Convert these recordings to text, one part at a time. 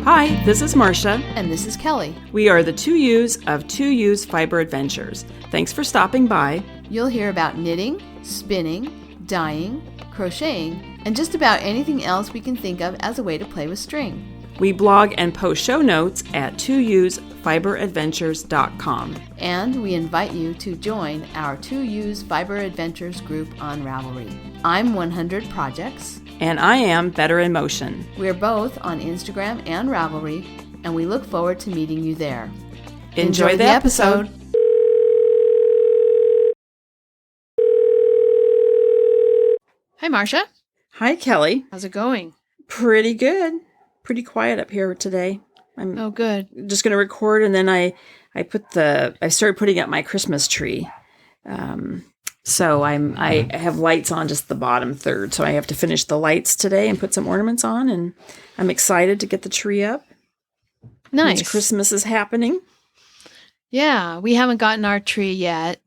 Hi, this is Marsha. And this is Kelly. We are the 2U's of 2U's Fiber Adventures. Thanks for stopping by. You'll hear about knitting, spinning, dyeing, crocheting, and just about anything else we can think of as a way to play with string. We blog and post show notes at 2usfiberadventures.com. And we invite you to join our 2U's Fiber Adventures group on Ravelry. I'm 100 Projects. And I am Better in Motion. We're both on Instagram and Ravelry, and we look forward to meeting you there. Enjoy the episode. Hi, Marsha. Hi, Kelly. How's it going? Pretty good. Pretty quiet up here today. I'm good. Just going to record, and then I started putting up my Christmas tree. So I have lights on just the bottom third. So I have to finish the lights today and put some ornaments on, and I'm excited to get the tree up. Nice. Once Christmas is happening. Yeah, we haven't gotten our tree yet.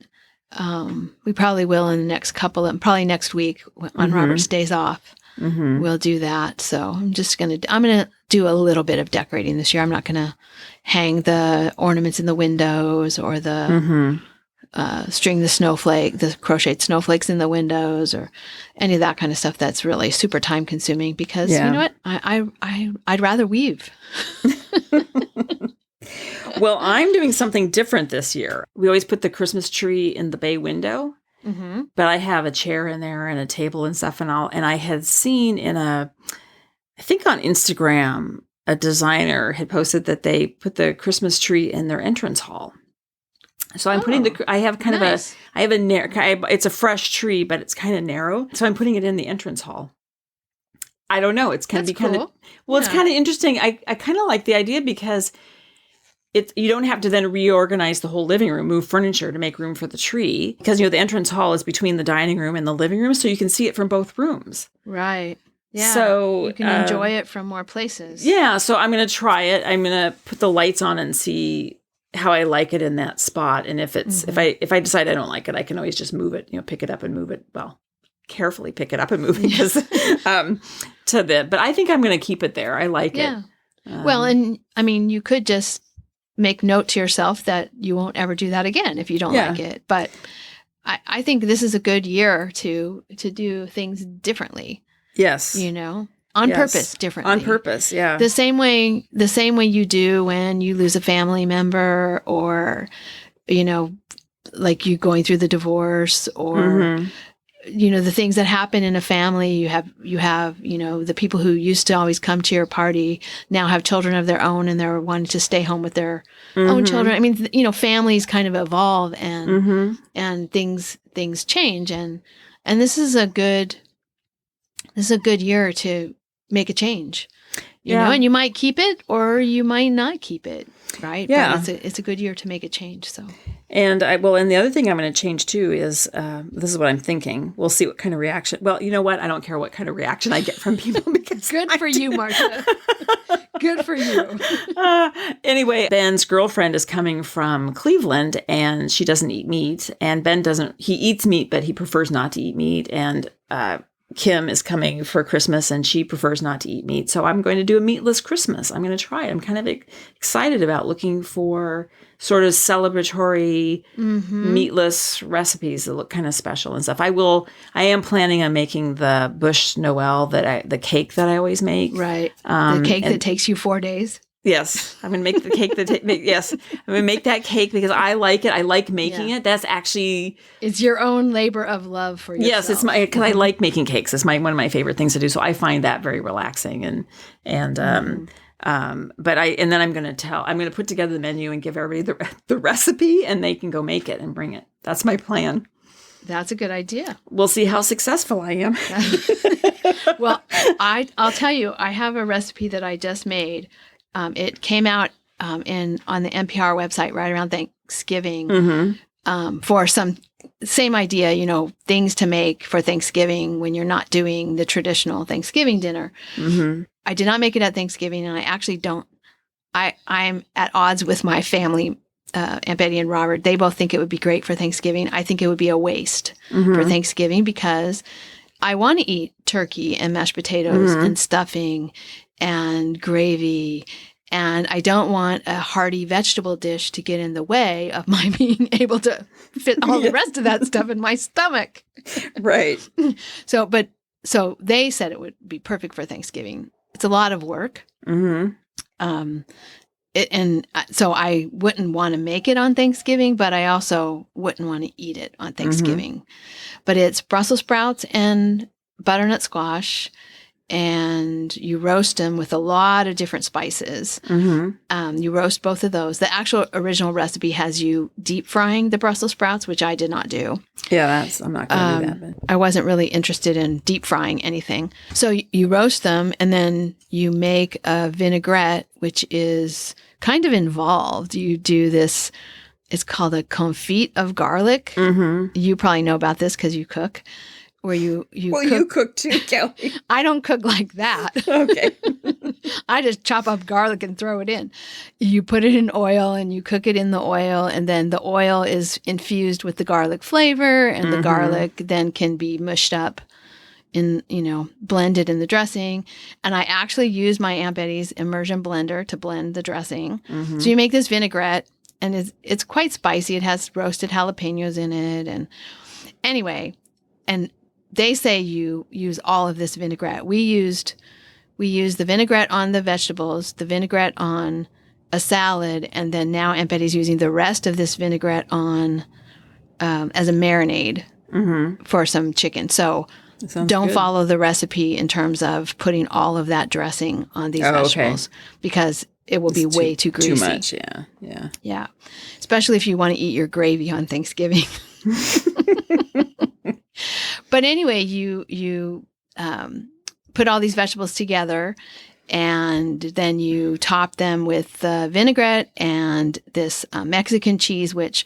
We probably will in the next probably next week when Robert stays off. Mm-hmm. We'll do that. So I'm going to do a little bit of decorating this year. I'm not going to hang the ornaments in the windows or string the crocheted snowflakes in the windows or any of that kind of stuff. That's really super time consuming because you know what? I'd rather weave. Well, I'm doing something different this year. We always put the Christmas tree in the bay window, but I have a chair in there and a table and stuff and all. And I had seen I think on Instagram, a designer had posted that they put the Christmas tree in their entrance hall. So I'm putting I have kind nice. of it's a fresh tree, but it's kind of narrow. So I'm putting it in the entrance hall. I don't know. It's going to be kind of, it's kind of interesting. I kind of like the idea because you don't have to then reorganize the whole living room, move furniture to make room for the tree because, the entrance hall is between the dining room and the living room. So you can see it from both rooms. Right. Yeah. So you can enjoy it from more places. Yeah. So I'm going to try it. I'm going to put the lights on and see how I like it in that spot. And if it's, if I decide I don't like it, I can always just move it, pick it up and move it. Well, carefully pick it up and move it because, but I think I'm going to keep it there. I like it. Well, and I mean, you could just make note to yourself that you won't ever do that again if you don't like it. But I think this is a good year to do things differently. Yes. On purpose, differently. On purpose, yeah. The same way you do when you lose a family member or, like you going through the divorce or, the things that happen in a family. You have, the people who used to always come to your party now have children of their own and they're wanting to stay home with their own children. I mean, families kind of evolve and things change. And this is a good year to make a change, and you might keep it or you might not keep it. Right. Yeah. But it's a good year to make a change. So, and the other thing I'm going to change too is, this is what I'm thinking. We'll see what kind of reaction. Well, you know what? I don't care what kind of reaction I get from people because good for you, Marsha. Good for you. Anyway, Ben's girlfriend is coming from Cleveland and she doesn't eat meat, and Ben he eats meat, but he prefers not to eat meat. And, Kim is coming for Christmas and she prefers not to eat meat. So I'm going to do a meatless Christmas. I'm going to try it. I'm kind of excited about looking for sort of celebratory meatless recipes that look kind of special and stuff. I am planning on making the Bush Noel the cake that I always make. Right. The cake that takes you 4 days. Yes, I'm going to make the cake yes, I'm going to make that cake because I like it. I like making it. That's actually... It's your own labor of love for yourself. Yes, it's because I like making cakes. It's one of my favorite things to do. So I find that very relaxing but then I'm going to put together the menu and give everybody the recipe and they can go make it and bring it. That's my plan. That's a good idea. We'll see how successful I am. Well, I'll tell you, I have a recipe that I just made. It came out on the NPR website right around Thanksgiving for some same idea, things to make for Thanksgiving when you're not doing the traditional Thanksgiving dinner. I did not make it at Thanksgiving, and I actually don't. I'm at odds with my family, Aunt Betty and Robert. They both think it would be great for Thanksgiving. I think it would be a waste for Thanksgiving because I want to eat turkey and mashed potatoes and stuffing and gravy. And I don't want a hearty vegetable dish to get in the way of my being able to fit all the rest of that stuff in my stomach. Right. So they said it would be perfect for Thanksgiving. It's a lot of work. So I wouldn't want to make it on Thanksgiving, but I also wouldn't want to eat it on Thanksgiving. But it's Brussels sprouts and butternut squash, and you roast them with a lot of different spices. You roast both of those. The actual original recipe has you deep frying the Brussels sprouts, which I did not do. Yeah, I'm not going to do that. But. I wasn't really interested in deep frying anything. So you roast them, and then you make a vinaigrette, which is kind of involved. You do this, it's called a confit of garlic. You probably know about this because you cook. Where you cook too, Kelly. I don't cook like that. Okay. I just chop up garlic and throw it in. You put it in oil and you cook it in the oil, and then the oil is infused with the garlic flavor, and the garlic then can be mushed up in, blended in the dressing. And I actually use my Aunt Betty's immersion blender to blend the dressing. So you make this vinaigrette, and it's quite spicy. It has roasted jalapenos in it. And anyway, and they say you use all of this vinaigrette. We used the vinaigrette on the vegetables, the vinaigrette on a salad, and then now Aunt Betty's using the rest of this vinaigrette on as a marinade for some chicken. So don't follow the recipe in terms of putting all of that dressing on these vegetables because it will be way too greasy. Too much, yeah. Especially if you want to eat your gravy on Thanksgiving. But anyway, you put all these vegetables together, and then you top them with vinaigrette and this Mexican cheese, which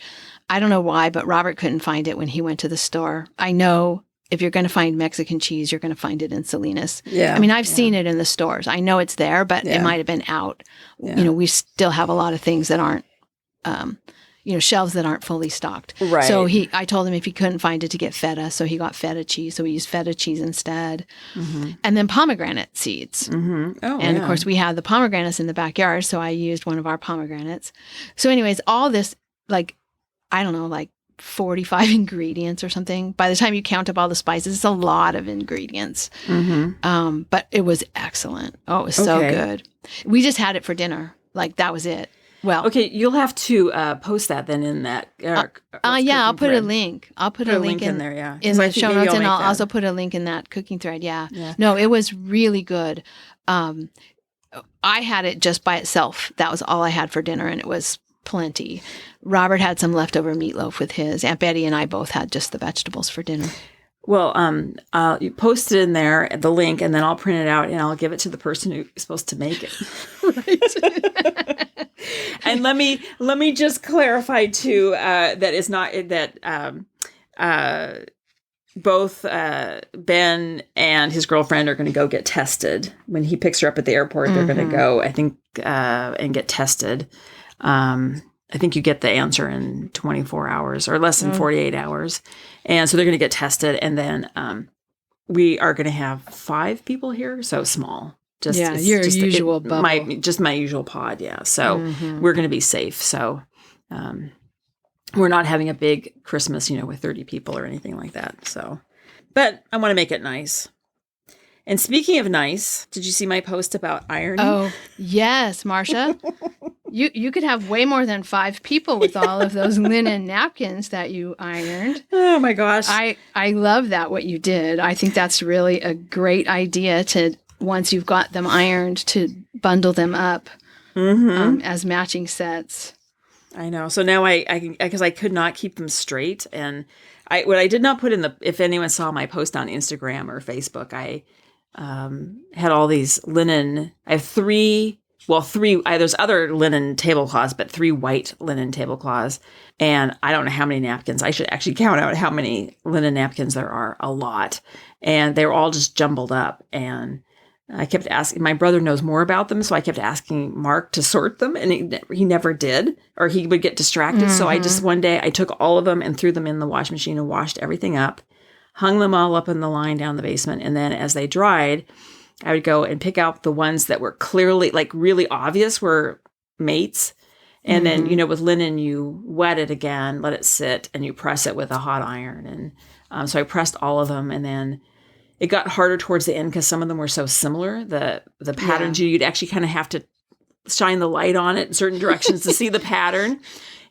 I don't know why, but Robert couldn't find it when he went to the store. I know if you're going to find Mexican cheese, you're going to find it in Salinas. Yeah. I mean, I've seen it in the stores. I know it's there, but it might have been out. Yeah. We still have a lot of things that aren't shelves that aren't fully stocked. Right. So I told him if he couldn't find it to get feta, so he got feta cheese. So we used feta cheese instead. And then pomegranate seeds. And of course we had the pomegranates in the backyard, so I used one of our pomegranates. So anyways, all this, 45 ingredients or something. By the time you count up all the spices, it's a lot of ingredients. But it was excellent. Oh, it was so good. We just had it for dinner. That was it. Well, okay, you'll have to post that then in that. I'll put a link. I'll put a link in there, in the show notes, and I'll also put a link in that cooking thread. Yeah. No, it was really good. I had it just by itself. That was all I had for dinner, and it was plenty. Robert had some leftover meatloaf with his. Aunt Betty and I both had just the vegetables for dinner. Well, you post it in there, the link, and then I'll print it out and I'll give it to the person who's supposed to make it. Right. And let me just clarify too that it's not that both Ben and his girlfriend are going to go get tested when he picks her up at the airport. They're going to go, I think, and get tested. I think you get the answer in 24 hours or less than 48 hours. And so they're going to get tested. And then we are going to have 5 people here. So small. Your usual bubble. My usual pod. Yeah. So we're going to be safe. So we're not having a big Christmas, with 30 people or anything like that. So, but I want to make it nice. And speaking of nice, did you see my post about ironing? Oh, yes, Marsha. You could have way more than 5 people with all of those linen napkins that you ironed. Oh my gosh. I love that, what you did. I think that's really a great idea to, once you've got them ironed, to bundle them up as matching sets. I know. So now because I could not keep them straight. And what I did not put in if anyone saw my post on Instagram or Facebook, I had all these linen. I have 3. There's other linen tablecloths, but 3 white linen tablecloths. And I don't know how many napkins. I should actually count out how many linen napkins there are. A lot. And they were all just jumbled up. And I kept asking, my brother knows more about them. So I kept asking Mark to sort them, and he never did, or he would get distracted. So one day I took all of them and threw them in the wash machine and washed everything up. hung them all up in the line down the basement. And then as they dried, I would go and pick out the ones that were clearly, like really obvious were mates. And then, with linen, you wet it again, let it sit, and you press it with a hot iron. And so I pressed all of them, and then it got harder towards the end because some of them were so similar. The patterns, you'd actually kind of have to shine the light on it in certain directions to see the pattern.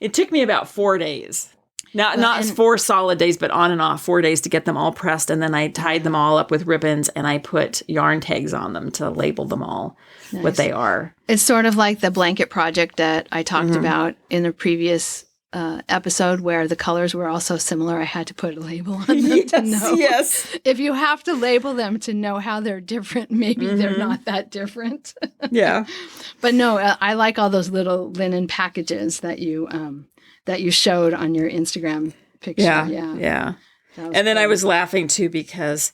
It took me about 4 days. Not 4 solid days, but on and off 4 days to get them all pressed. And then I tied them all up with ribbons, and I put yarn tags on them to label them all what they are. It's sort of like the blanket project that I talked about in the previous episode where the colors were also similar. I had to put a label on them to know. Yes. If you have to label them to know how they're different, maybe they're not that different. Yeah. But no, I like all those little linen packages that you showed on your Instagram picture. Yeah. And then I was laughing too because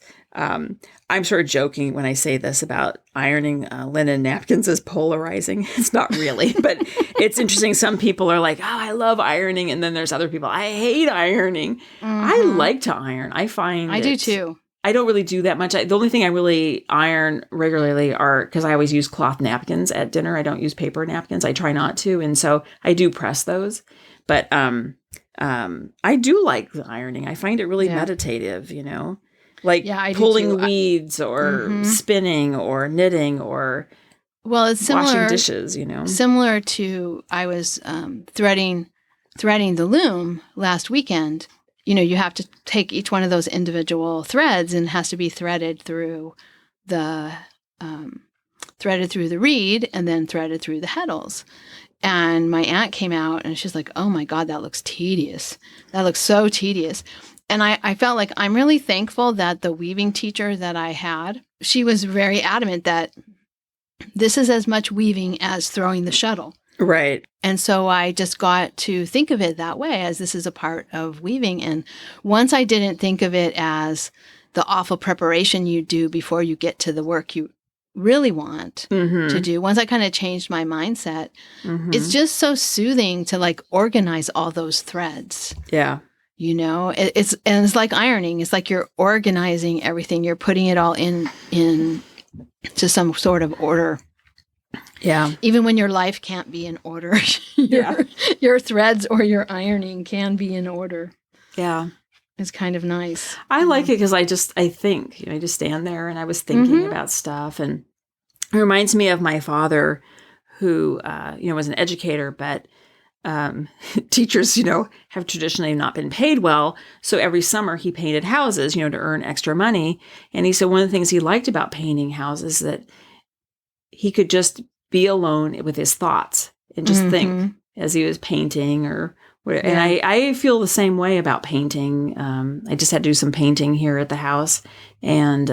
I'm sort of joking when I say this about ironing linen napkins is polarizing. It's not really, but it's interesting. Some people are like, oh, I love ironing. And then there's other people, I hate ironing. I like to iron. I find I do too. I don't really do that much. The only thing I really iron regularly are, because I always use cloth napkins at dinner. I don't use paper napkins. I try not to. And so I do press those. But I do like the ironing. I find it really meditative, like pulling weeds or spinning or knitting or it's similar, washing dishes, Similar to I was threading the loom last weekend. You have to take each one of those individual threads and it has to be threaded through the reed and then threaded through the heddles. And my aunt came out and she's like, oh my God, that looks tedious. That looks so tedious. And I felt like I'm really thankful that the weaving teacher that I had, she was very adamant that this is as much weaving as throwing the shuttle. Right. And so I just got to think of it that way, as this is a part of weaving. And once I didn't think of it as the awful preparation you do before you get to the work you really want to do, once I kind of changed my mindset, it's just so soothing to like organize all those threads. Yeah. It's like ironing. It's like you're organizing everything. You're putting it all in to some sort of order. Yeah. Even when your life can't be in order, your threads or your ironing can be in order. Yeah. It's kind of nice. I like it because I think, I just stand there and I was thinking about stuff, and it reminds me of my father who, was an educator, but teachers, have traditionally not been paid well. So every summer he painted houses, to earn extra money. And he said one of the things he liked about painting houses that he could just be alone with his thoughts and just think as he was painting or whatever. And I feel the same way about painting. I just had to do some painting here at the house, and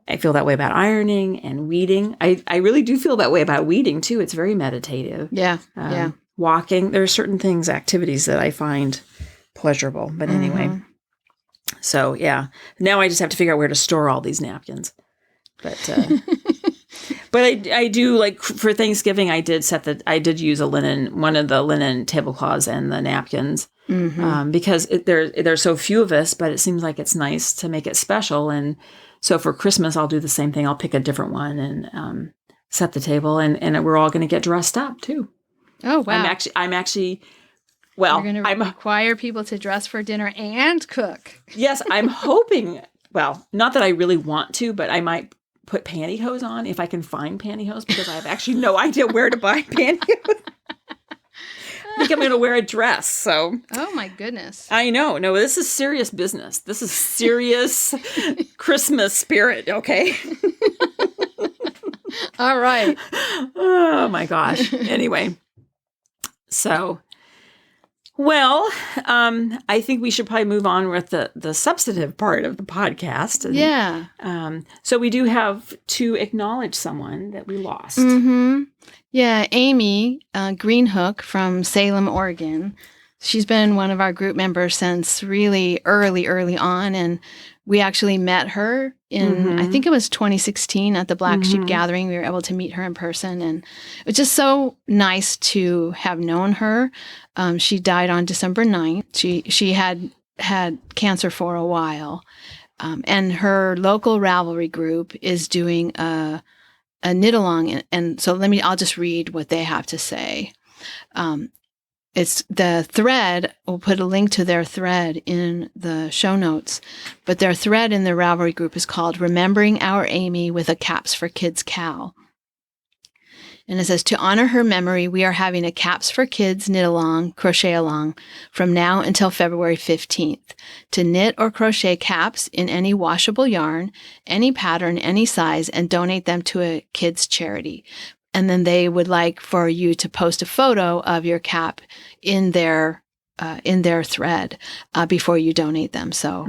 I feel that way about ironing and weeding. I really do feel that way about weeding too. It's very meditative. Yeah. Walking. There are certain activities that I find pleasurable. But anyway, so yeah. Now I just have to figure out where to store all these napkins. But but I do, like, for Thanksgiving, I did use one of the linen tablecloths and the napkins because there's so few of us, but it seems like it's nice to make it special. And so for Christmas, I'll do the same thing. I'll pick a different one and set the table, and we're all going to get dressed up too. Oh, wow. I'm actually, well, you're going to require people to dress for dinner and cook. Yes, I'm hoping, well, not that I really want to, but I might put pantyhose on if I can find pantyhose, because I have actually no idea where to buy pantyhose. I think I'm going to wear a dress. So. Oh my goodness. I know. No, this is serious business. This is serious Christmas spirit. Okay. All right. Oh my gosh. Anyway. So, well, I think we should probably move on with the substantive part of the podcast. And, yeah. So we do have to acknowledge someone that we lost. Yeah, Amy Greenhook from Salem, Oregon. She's been one of our group members since really early on, and we actually met her in, I think it was 2016 at the Black Sheep Gathering. We were able to meet her in person, and it was just so nice to have known her. She died on December 9th. She had had cancer for a while. And her local Ravelry group is doing a knit along. And so I'll just read what they have to say. It's the thread. We'll put a link to their thread in the show notes, but their thread in the Ravelry group is called Remembering Our Amy with a Caps for Kids KAL. And it says, to honor her memory, we are having a Caps for Kids knit along, crochet along from now until February 15th to knit or crochet caps in any washable yarn, any pattern, any size, and donate them to a kids charity. And then they would like for you to post a photo of your cap in their thread before you donate them. So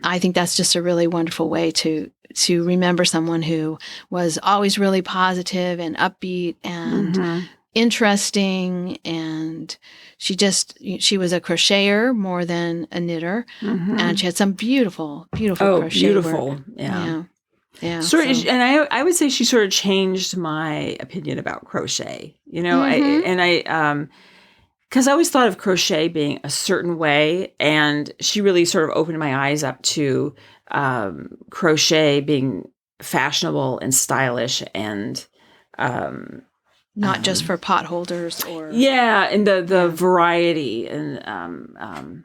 I think that's just a really wonderful way to remember someone who was always really positive and upbeat and interesting. And she was a crocheter more than a knitter. And she had some beautiful crochet work. Yeah. And I would say she sort of changed my opinion about crochet, because I always thought of crochet being a certain way, and she really sort of opened my eyes up to crochet being fashionable and stylish and not just for pot holders or and the variety and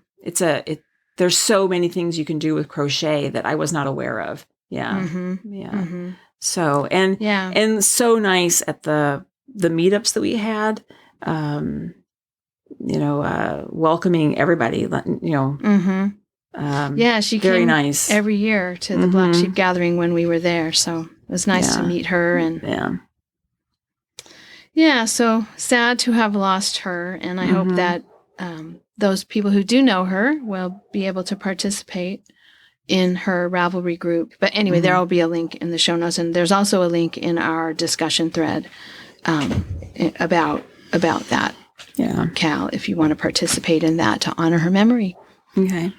there's so many things you can do with crochet that I was not aware of. So and so nice at the meetups that we had, welcoming everybody, she very came nice every year to the Black Sheep Gathering when we were there. So it was nice to meet her and so sad to have lost her. And I hope that those people who do know her will be able to participate in her Ravelry group. But anyway, there will be a link in the show notes, and there's also a link in our discussion thread about that. Cal, if you want to participate in that to honor her memory. Okay.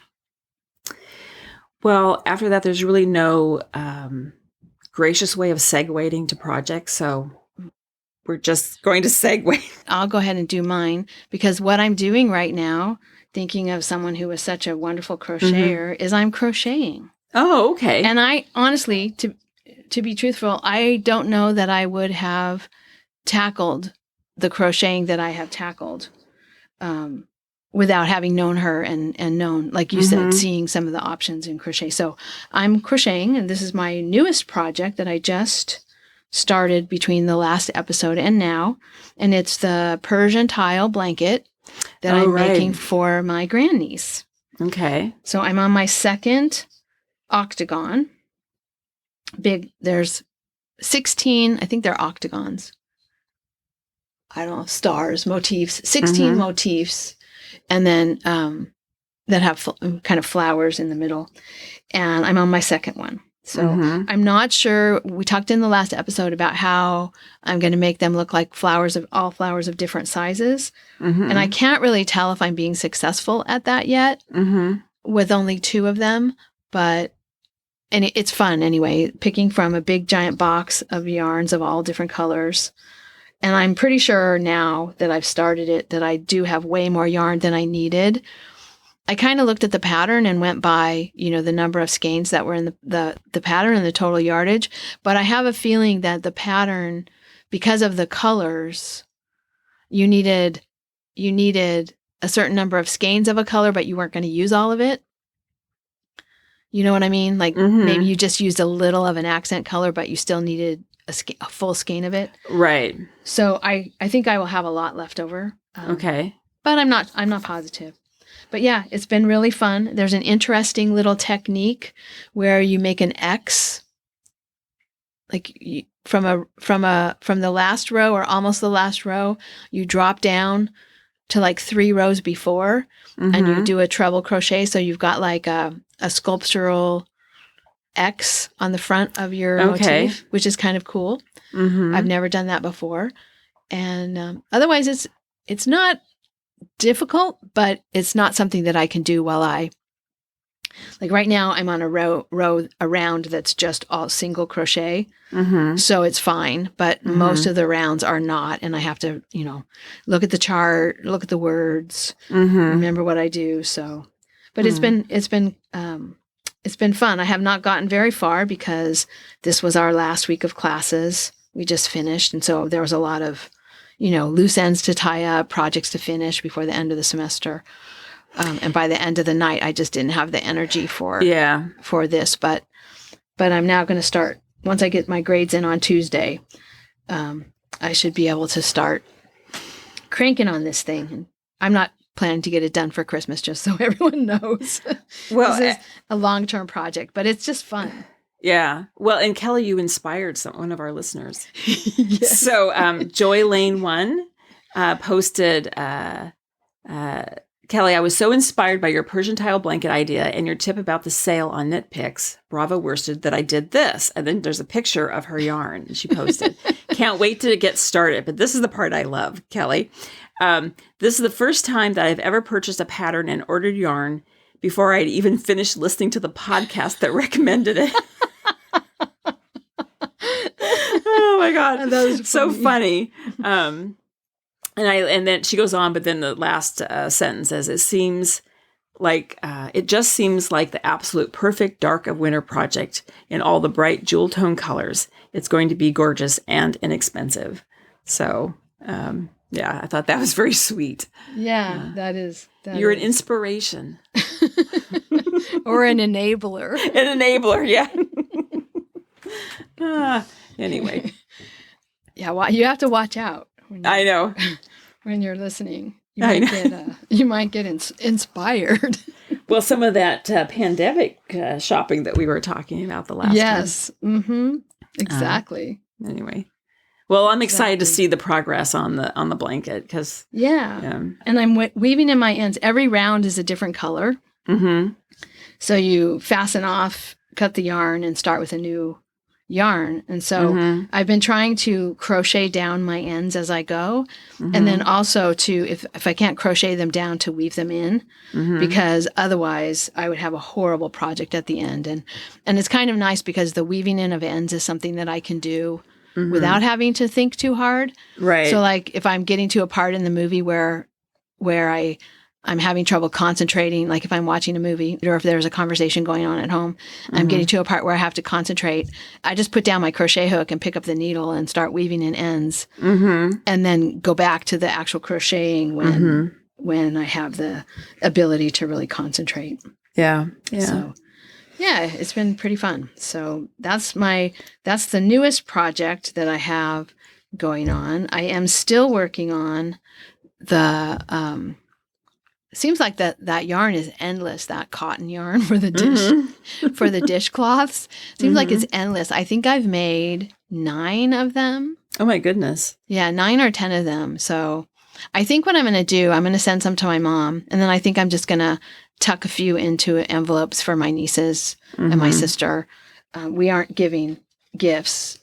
Well, after that, there's really no gracious way of segueing to projects, so we're just going to segue. I'll go ahead and do mine, because what I'm doing right now, thinking of someone who was such a wonderful crocheter, is I'm crocheting. Oh, okay. And I honestly, to be truthful, I don't know that I would have tackled the crocheting that I have tackled without having known her and known, like you said, seeing some of the options in crochet. So I'm crocheting, and this is my newest project that I just started between the last episode and now. And it's the Persian tile blanket that I'm making for my grandniece. Okay. So I'm on my second octagon. There's 16, I think they're octagons. I don't know, stars, motifs, 16 motifs, and then that have kind of flowers in the middle. And I'm on my second one. So I'm not sure. We talked in the last episode about how I'm going to make them look like all flowers of different sizes. And I can't really tell if I'm being successful at that yet with only 2 of them. And it's fun anyway, picking from a big giant box of yarns of all different colors. And I'm pretty sure now that I've started it that I do have way more yarn than I needed. I kind of looked at the pattern and went by, the number of skeins that were in the pattern and the total yardage. But I have a feeling that the pattern, because of the colors, you needed a certain number of skeins of a color, but you weren't going to use all of it. You know what I mean? Like maybe you just used a little of an accent color, but you still needed a full skein of it. Right. So I think I will have a lot left over. Okay. But I'm not positive. But yeah, it's been really fun. There's an interesting little technique where you make an X, like from the last row or almost the last row, you drop down to like 3 rows before, and you do a treble crochet. So you've got like a sculptural X on the front of your motif, which is kind of cool. I've never done that before. And otherwise, it's not difficult, but it's not something that I can do while like right now I'm on a row around that's just all single crochet. So it's fine, but most of the rounds are not. And I have to, look at the chart, look at the words, remember what I do. So, But it's been fun. I have not gotten very far because this was our last week of classes. We just finished. And so there was a lot of, loose ends to tie up, projects to finish before the end of the semester. And by the end of the night, I just didn't have the energy for this. But I'm now going to start, once I get my grades in on Tuesday, I should be able to start cranking on this thing. And I'm not planning to get it done for Christmas, just so everyone knows. Well, this is a long-term project, but it's just fun. Yeah. Well, and Kelly, you inspired one of our listeners. Yes. So Joy Lane 1 posted, Kelly, I was so inspired by your Persian tile blanket idea and your tip about the sale on Knit Picks, Bravo Worsted, that I did this. And then there's a picture of her yarn she posted. Can't wait to get started. But this is the part I love, Kelly. This is the first time that I've ever purchased a pattern and ordered yarn before I'd even finished listening to the podcast that recommended it. Oh my God. That was so funny. And then she goes on, but then the last sentence says, it just seems like the absolute perfect dark of winter project in all the bright jewel tone colors. It's going to be gorgeous and inexpensive. So, yeah, I thought that was very sweet. Yeah, that is. You're an inspiration. Or an enabler. An enabler, yeah. Anyway. Yeah, well, you have to watch out. I know. When you're listening, you might get inspired. Well, some of that pandemic shopping that we were talking about the last time. Yes. Mm-hmm. Exactly. Anyway. Well, I'm excited to see the progress on the blanket because and I'm weaving in my ends. Every round is a different color. Mm-hmm. So you fasten off, cut the yarn, and start with a new yarn. And so I've been trying to crochet down my ends as I go, and then also to if I can't crochet them down, to weave them in, because otherwise I would have a horrible project at the end. And it's kind of nice because the weaving in of ends is something that I can do without having to think too hard. Right. So like if I'm getting to a part in the movie where I'm having trouble concentrating, like if I'm watching a movie or if there's a conversation going on at home, I'm getting to a part where I have to concentrate. I just put down my crochet hook and pick up the needle and start weaving in ends, and then go back to the actual crocheting when I have the ability to really concentrate. Yeah. So, yeah, it's been pretty fun. So that's the newest project that I have going on. I am still working on the, seems like that yarn is endless, that cotton yarn for the dishcloths. Seems like it's endless. I think I've made 9 of them. Oh my goodness. Yeah, 9 or 10 of them. So I think what I'm going to do, I'm going to send some to my mom, and then I think I'm just going to tuck a few into envelopes for my nieces and my sister. We aren't giving gifts,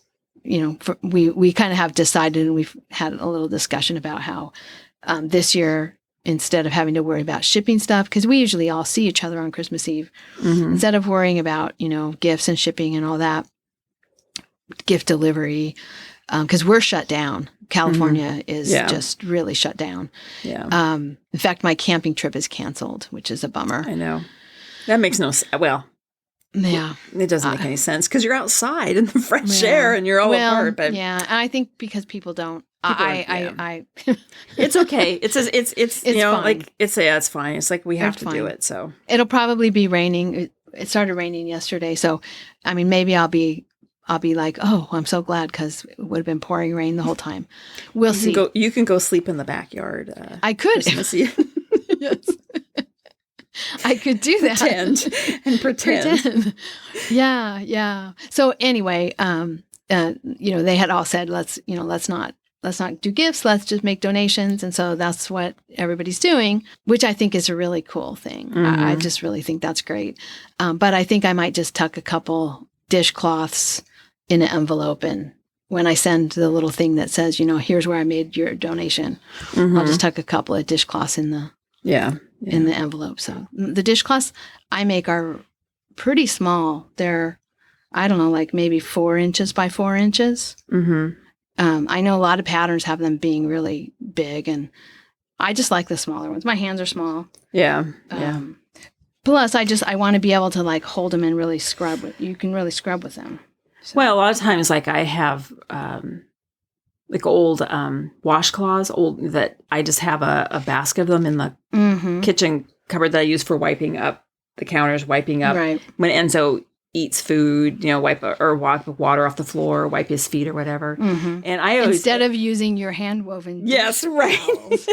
we kind of have decided, and we've had a little discussion about how this year, instead of having to worry about shipping stuff, because we usually all see each other on Christmas Eve, instead of worrying about, gifts and shipping and all that, gift delivery, because we're shut down. California is just really shut down. Yeah. In fact, my camping trip is canceled, which is a bummer. I know. That makes no sense. Well, yeah, it doesn't make any sense because you're outside in the fresh air and you're all apart. But yeah, and I think because people don't. I it's okay. It's fine. like it's fine. It's like we have to do it. So it'll probably be raining. It started raining yesterday, so I mean, maybe I'll be like, oh, I'm so glad because it would have been pouring rain the whole time. We'll see. You can go sleep in the backyard. I could. Christmas Eve. Yes. I could do that. Pretend. Yeah. So anyway, they had all said, let's not do gifts. Let's just make donations. And so that's what everybody's doing, which I think is a really cool thing. I just really think that's great. But I think I might just tuck a couple dishcloths in an envelope, and when I send the little thing that says, here's where I made your donation, I'll just tuck a couple of dishcloths in the in the envelope. So the dishcloths I make are pretty small. They're, I don't know, like maybe 4 inches by 4 inches. I know a lot of patterns have them being really big, and I just like the smaller ones. My hands are small. Yeah. Plus, I want to be able to like hold them and really scrub. You can really scrub with them. So. Well, a lot of times, like I have like old washcloths, that I just have a basket of them in the kitchen cupboard that I use for wiping up the counters, wiping up when Enzo eats food, wipe water off the floor, wipe his feet or whatever. And I always, instead of using your hand woven. Yes, right.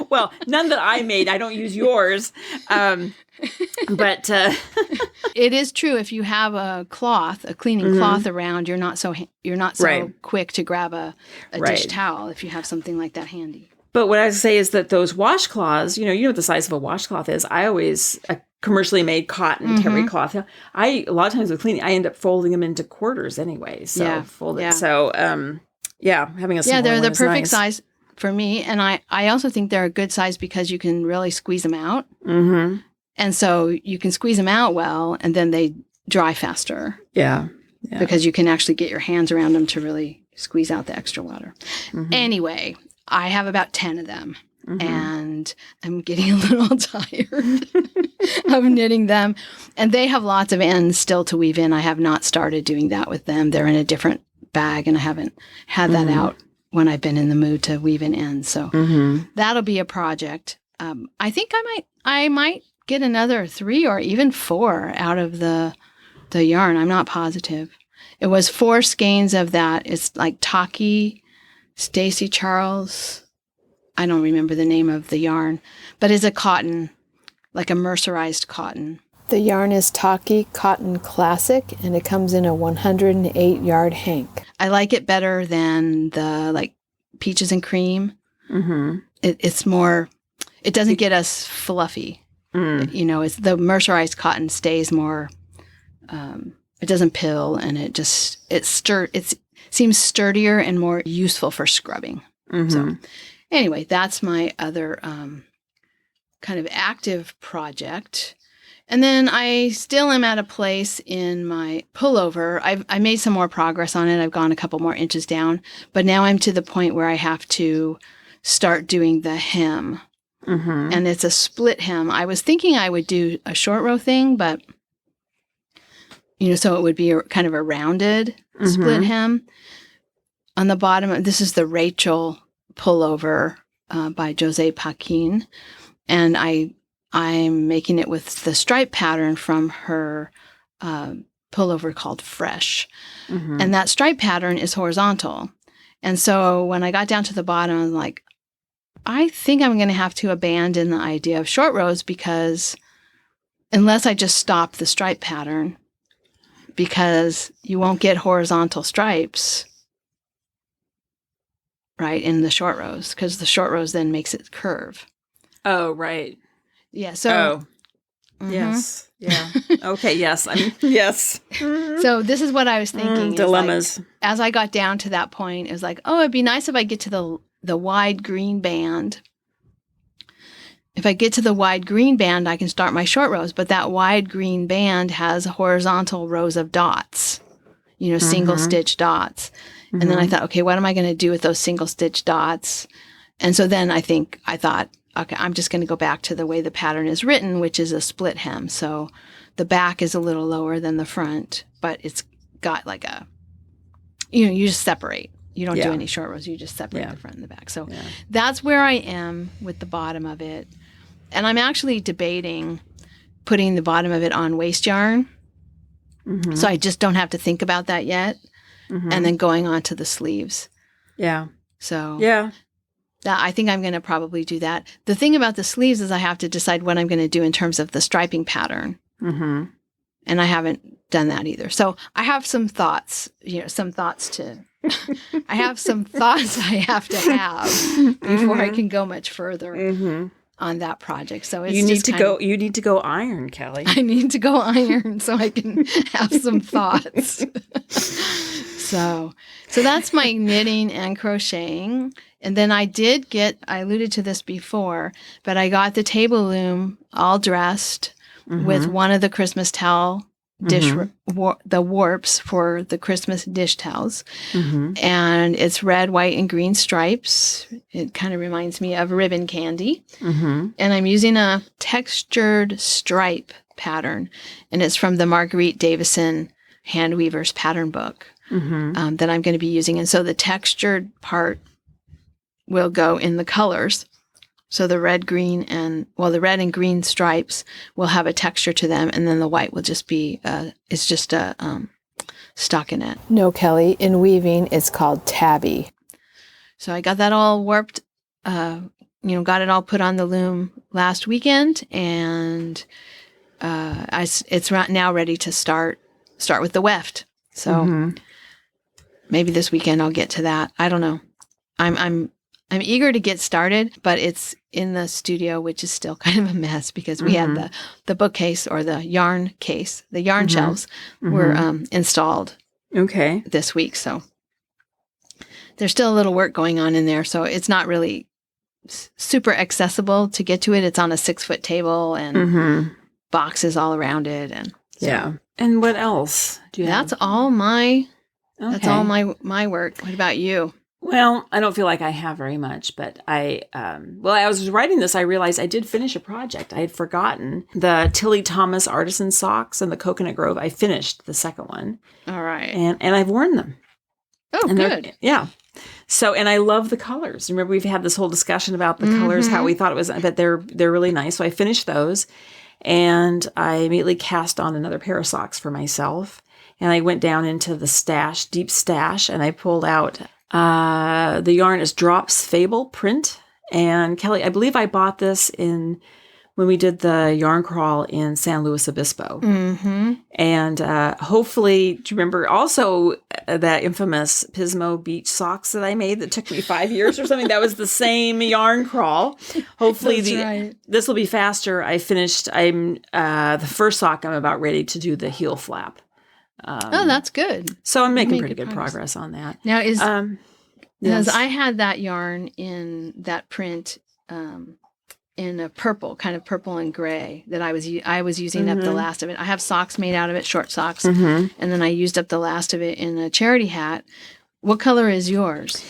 Well, none that I made. I don't use yours. But it is true. If you have a cleaning cloth around, you're not so quick to grab a dish towel if you have something like that handy. But what I say is that those washcloths, you know what the size of a washcloth is. I always commercially made cotton terry cloth. A lot of times with cleaning, I end up folding them into quarters anyway. So So having a smaller they're the one is perfect nice. size for me, and I also think they're a good size because you can really squeeze them out. And so you can squeeze them out well, and then they dry faster. Yeah. Because you can actually get your hands around them to really squeeze out the extra water. Anyway, I have about 10 of them, and I'm getting a little tired of knitting them. And they have lots of ends still to weave in. I have not started doing that with them. They're in a different bag, and I haven't had that out when I've been in the mood to weave in ends. So that'll be a project. I think I might get another 3 or even 4 out of the yarn. I'm not positive. It was 4 skeins of that. It's like Taki, Stacy Charles. I don't remember the name of the yarn, but it's a cotton, like a mercerized cotton. The yarn is Taki Cotton Classic, and it comes in a 108-yard hank. I like it better than the like peaches and cream. It's more. It doesn't get as fluffy. It's the mercerized cotton stays more. It doesn't pill, and it seems sturdier and more useful for scrubbing. So, anyway, that's my other kind of active project. And then I still am at a place in my pullover. I made some more progress on it. I've gone a couple more inches down, but now I'm to the point where I have to start doing the hem. And it's a split hem. I was thinking I would do a short row thing, but so it would be kind of a rounded split hem. On the bottom, this is the Rachel pullover by Josée Paquin, and I'm making it with the stripe pattern from her pullover called Fresh. And that stripe pattern is horizontal. And so when I got down to the bottom, I was like, I think I'm going to have to abandon the idea of short rows, because unless I just stop the stripe pattern, because you won't get horizontal stripes, right, in the short rows, because the short rows then makes it curve. Oh, right. Yeah. So. Yes. Yeah. Okay. Yes. Yes. So this is what I was thinking. Dilemmas. Like, as I got down to that point, it was like, oh, it'd be nice if I get to the wide green band. If I get to the wide green band, I can start my short rows, but that wide green band has horizontal rows of dots, single stitch dots. And then I thought, okay, what am I going to do with those single stitch dots? And so then I thought, okay, I'm just going to go back to the way the pattern is written, which is a split hem. So the back is a little lower than the front, but it's got like you just separate. You don't do any short rows. You just separate the front and the back. So that's where I am with the bottom of it. And I'm actually debating putting the bottom of it on waste yarn. So I just don't have to think about that yet. And then going on to the sleeves. Yeah. So I think I'm going to probably do that. The thing about the sleeves is I have to decide what I'm going to do in terms of the striping pattern. And I haven't done that either. So I have some thoughts, some thoughts to... I have some thoughts I have to have before I can go much further on that project. So it's you need to go iron, Kelly. I need to go iron so I can have some thoughts. So that's my knitting and crocheting. And then I alluded to this before, but I got the table loom all dressed with one of the Christmas towel the warps for the Christmas dish towels. And it's red, white, and green stripes. It kind of reminds me of ribbon candy. And I'm using a textured stripe pattern, and it's from the Marguerite Davison Hand Weaver's Pattern Book that I'm going to be using. And so the textured part will go in the colors. So the red and green stripes will have a texture to them, and then the white will just be, it's just a stockinette. No, Kelly, in weaving, it's called tabby. So I got that all warped, got it all put on the loom last weekend, and it's now ready to start with the weft. So maybe this weekend I'll get to that. I don't know. I'm eager to get started, but it's in the studio, which is still kind of a mess because we had the bookcase or the yarn case, the yarn shelves were installed this week. So there's still a little work going on in there. So it's not really super accessible to get to it. It's on a 6-foot table and boxes all around it. And so, yeah. And what else do you have? That's all my work. What about you? Well, I don't feel like I have very much, but I was writing this, I realized I did finish a project. I had forgotten the Tilli Tomas Artisan Socks and the Coconut Grove. I finished the second one. All right. And I've worn them. Oh, and good. Yeah. So, and I love the colors. Remember, we've had this whole discussion about the colors, how we thought it was, but they're really nice. So I finished those, and I immediately cast on another pair of socks for myself. And I went down into the deep stash, and I pulled out the yarn is Drops Fabel Print. And Kelly, I believe I bought this when we did the yarn crawl in San Luis Obispo. And hopefully, do you remember also that infamous Pismo beach socks that I made that took me 5 years or something? That was the same yarn crawl. Hopefully this will be faster. The first sock I'm about ready to do the heel flap. That's good. So I'm making pretty good progress on that. Now because I had that yarn in that print in a purple, kind of purple and gray that I was using up the last of it. I have socks made out of it, short socks, and then I used up the last of it in a charity hat. What color is yours?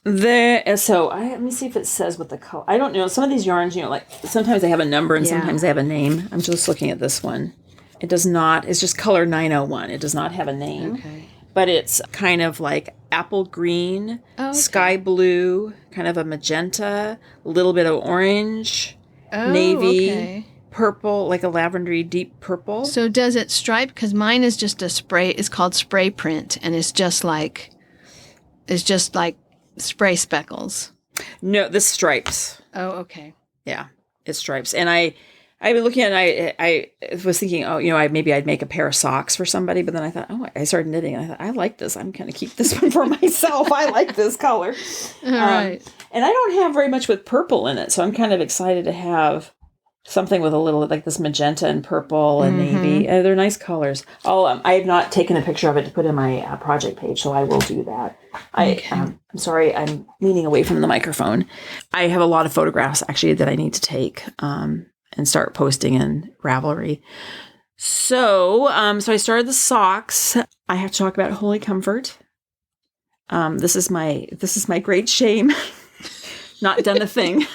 Let me see if it says what the color. I don't know. Some of these yarns, like sometimes they have a number and sometimes they have a name. I'm just looking at this one. It does not. It's just color 901. It does not have a name. Okay. But it's kind of like apple green, sky blue, kind of a magenta, a little bit of orange, navy, purple, like a lavendery deep purple. So does it stripe? Because mine is just a spray. It's called spray print, and it's just like spray speckles. No, this stripes. Oh, okay. Yeah, it stripes. And I've been looking at it, I was thinking, maybe I'd make a pair of socks for somebody, but then I thought, I started knitting, and I thought, I like this. I'm going to keep this one for myself. I like this color. All right. And I don't have very much with purple in it, so I'm kind of excited to have something with a little, like this magenta and purple and navy. They're nice colors. I have not taken a picture of it to put in my project page, so I will do that. I'm sorry, I'm leaning away from the microphone. I have a lot of photographs, actually, that I need to take. And start posting in Ravelry. So I started the socks. I have to talk about Holey Comfort. This is my great shame. Not done a thing.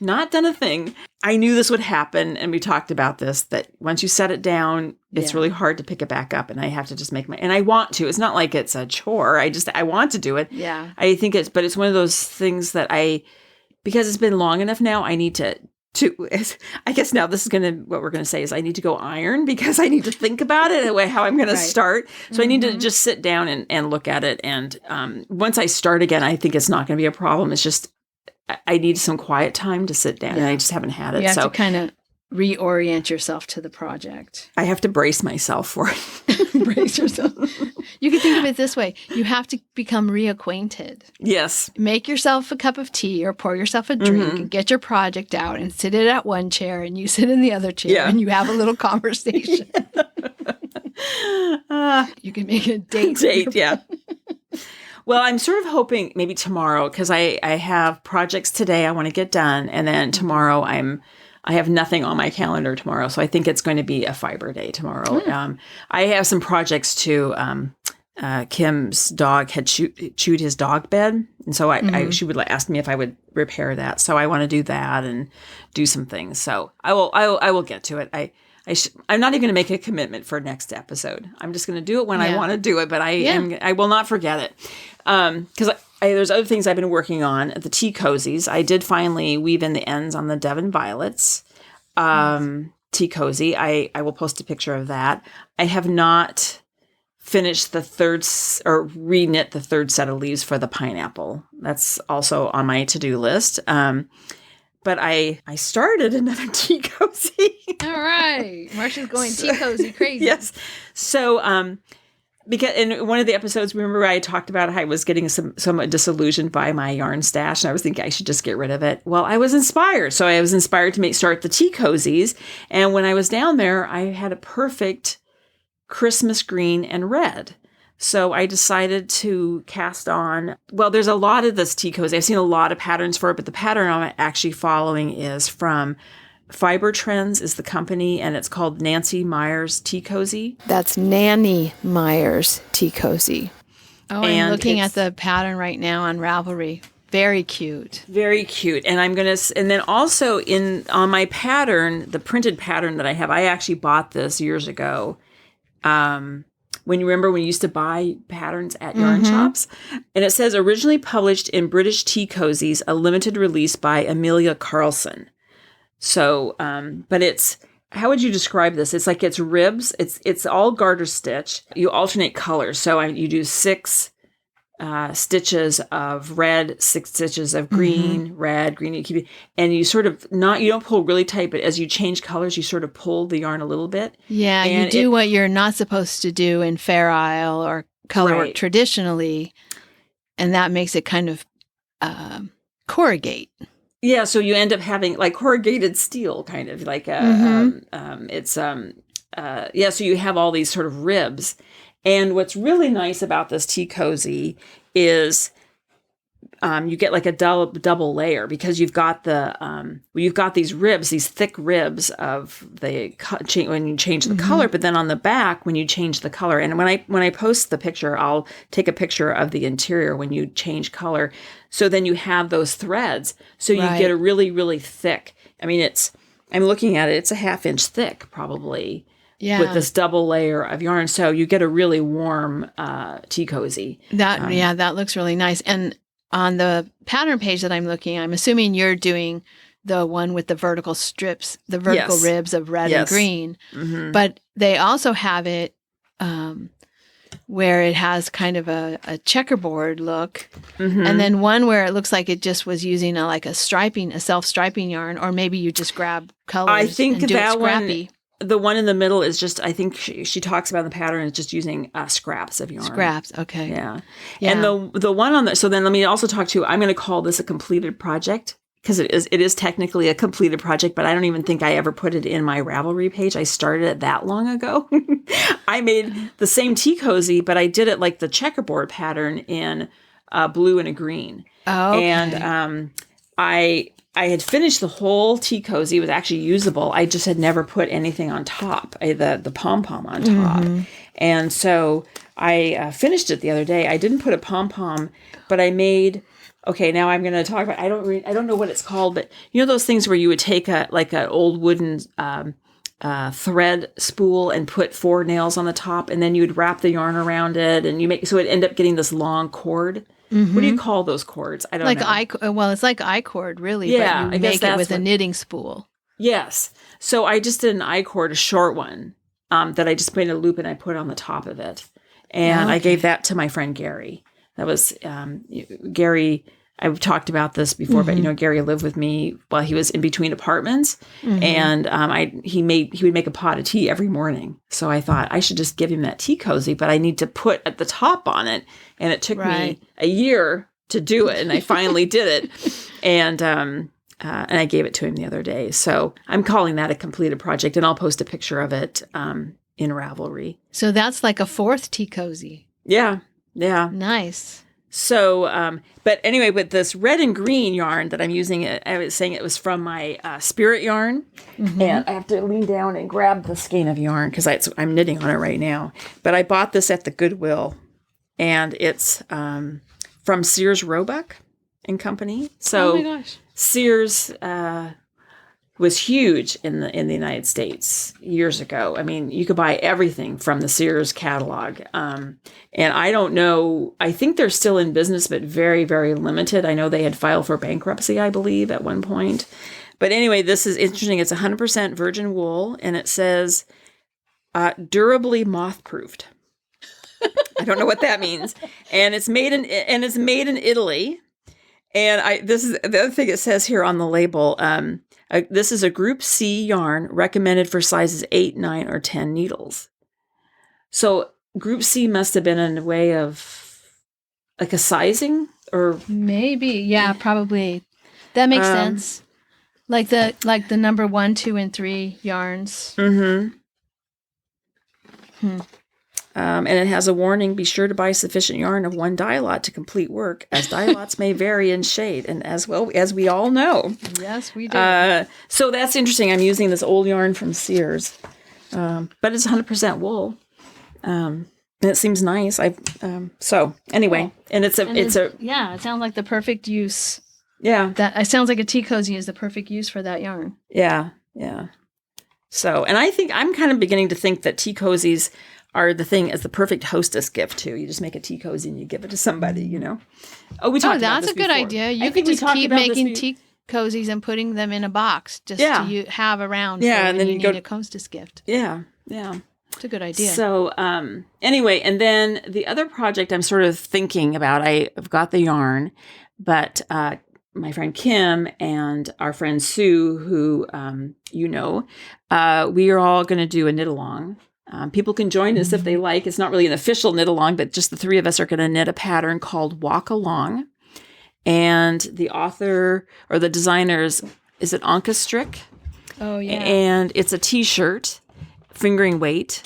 Not done a thing. I knew this would happen, and we talked about this, that once you set it down, it's really hard to pick it back up, and I have to just and I want to. It's not like it's a chore. I want to do it. Yeah. I think it's one of those things that because it's been long enough now, I need to I guess now this is what we're going to say is I need to go iron, because I need to think about it and how I'm going to start. So I need to just sit down and look at it. And once I start again, I think it's not going to be a problem. It's just, I need some quiet time to sit down, and I just haven't had it. You have to kind of reorient yourself to the project. I have to brace myself for it. Brace yourself. You can think of it this way. You have to become reacquainted. Yes. Make yourself a cup of tea or pour yourself a drink and get your project out and sit it at one chair and you sit in the other chair and you have a little conversation. You can make a date. Yeah. Well, I'm sort of hoping maybe tomorrow, because I have projects today I want to get done, and then tomorrow I'm I have nothing on my calendar tomorrow. So I think it's going to be a fiber day tomorrow. I have some projects too. Kim's dog had chewed his dog bed. And so she would ask me if I would repair that. So I want to do that and do some things. So I will get to it. I'm not even going to make a commitment for next episode. I'm just going to do it when I want to do it, but I will not forget it. Because there's other things I've been working on at the Tea Cozies. I did finally weave in the ends on the Devon Violets Tea Cozy. I will post a picture of that. I have not finished reknit the third set of leaves for the pineapple. That's also on my to-do list. But I started another tea cozy. All right. Marsha's going tea cozy crazy. Yes. So, because in one of the episodes, remember I talked about how I was getting somewhat disillusioned by my yarn stash, and I was thinking I should just get rid of it. Well, I was inspired. So I was inspired to start the tea cozies. And when I was down there, I had a perfect Christmas green and red. So I decided to cast on, well, there's a lot of this tea cozy. I've seen a lot of patterns for it, but the pattern I'm actually following is from Fiber Trends is the company, and it's called Nanny Meiers Tea Cozy. That's Nanny Meiers Tea Cozy. Oh, I'm looking at the pattern right now on Ravelry. Very cute. Very cute. And and then also on my pattern, the printed pattern that I have, I actually bought this years ago. When you used to buy patterns at yarn shops, and it says originally published in British Tea Cozies, a limited release by Amelia Carlson. So, but how would you describe this? It's like it's ribs. It's all garter stitch. You alternate colors. So you do 6 stitches of red, 6 stitches of green, red, green, and you sort of you don't pull really tight, but as you change colors, you sort of pull the yarn a little bit. Yeah, and you do what you're not supposed to do in Fair Isle or color work traditionally, and that makes it kind of corrugate. Yeah, so you end up having like corrugated steel, kind of like so you have all these sort of ribs. And what's really nice about this tea cozy is you get like a double layer, because you've got these ribs, these thick ribs of when you change the color, but then on the back when you change the color, and when I post the picture, I'll take a picture of the interior when you change color. So then you have those threads, so you get a really, really thick. I mean, I'm looking at it; it's a 1/2 inch thick, probably. Yeah. With this double layer of yarn. So you get a really warm tea cozy. That looks really nice. And on the pattern page that I'm looking at, I'm assuming you're doing the one with the vertical strips, the vertical ribs of red and green. Mm-hmm. But they also have it where it has kind of a checkerboard look. Mm-hmm. And then one where it looks like it just was using a self-striping yarn, or maybe you just grab colors. I think and do it scrappy. The one in the middle is just, I think she talks about the pattern is just using scraps of yarn. Scraps, okay. Yeah. And the one on so then let me also talk to, I'm going to call this a completed project, because it is technically a completed project, but I don't even think I ever put it in my Ravelry page. I started it that long ago. I made the same tea cozy, but I did it like the checkerboard pattern in blue and a green. Oh, okay. And I had finished the whole tea cozy. It was actually usable. I just had never put anything on top, the pom-pom on top. Mm-hmm. And so I finished it the other day. I didn't put a pom-pom, but I made, now I'm going to talk about, I don't know what it's called, but you know those things where you would take an old wooden thread spool and put 4 nails on the top, and then you would wrap the yarn around it, and so it end up getting this long cord. Mm-hmm. What do you call those cords? I don't know. It's like I-cord, really. Yeah, but you make it with a knitting spool. Yes. So I just did an I-cord, a short one, that I just made a loop and I put on the top of it. And I gave that to my friend Gary. That was Gary. I've talked about this before, but Gary lived with me while he was in between apartments, and he would make a pot of tea every morning. So I thought I should just give him that tea cozy, but I need to put at the top on it, and it took me a year to do it, and I finally did it, and I gave it to him the other day. So I'm calling that a completed project, and I'll post a picture of it in Ravelry. So that's like a 4th tea cozy. Yeah. Nice. So, but anyway, with this red and green yarn that I'm using, I was saying it was from my Spirit yarn. And I have to lean down and grab the skein of yarn because I'm knitting on it right now. But I bought this at the Goodwill, and it's from Sears Roebuck and Company. So oh my gosh. Sears was huge in the United States years ago. I mean, you could buy everything from the Sears catalog. And I don't know, I think they're still in business, but very, very limited. I know they had filed for bankruptcy, I believe, at one point. But anyway, this is interesting. It's 100% virgin wool, and it says durably moth-proofed. I don't know what that means. And it's made in Italy. And this is the other thing it says here on the label. This is a Group C yarn recommended for sizes 8, 9, or 10 needles. So Group C must have been in a way of like a sizing, or maybe, yeah, probably. That makes sense. Like the number 1, 2, and 3 yarns. And it has a warning: be sure to buy sufficient yarn of 1 dye lot to complete work, as dye lots may vary in shade, and as well as we all know. Yes, we do. So that's interesting. I'm using this old yarn from Sears, but it's 100% wool, and it seems nice. So anyway, and it sounds like the perfect use. Yeah, that it sounds like a tea cozy is the perfect use for that yarn. Yeah. So, and I think I'm kind of beginning to think that tea cozies are the thing as the perfect hostess gift too. You just make a tea cozy and you give it to somebody, you know. Oh, we talked about this that's a good before. idea. You could just keep making tea cozies and putting them in a box just to have around. Yeah, and then you need a hostess gift. Yeah. It's a good idea. So anyway, and then the other project I'm sort of thinking about, I've got the yarn, but my friend Kim and our friend Sue, who we are all going to do a knit along. People can join us if they like. It's not really an official knit along, but just the 3 of us are going to knit a pattern called Walk Along. And the author or the designers, is it Anka Strick? Oh, yeah. And it's a t-shirt, fingering weight.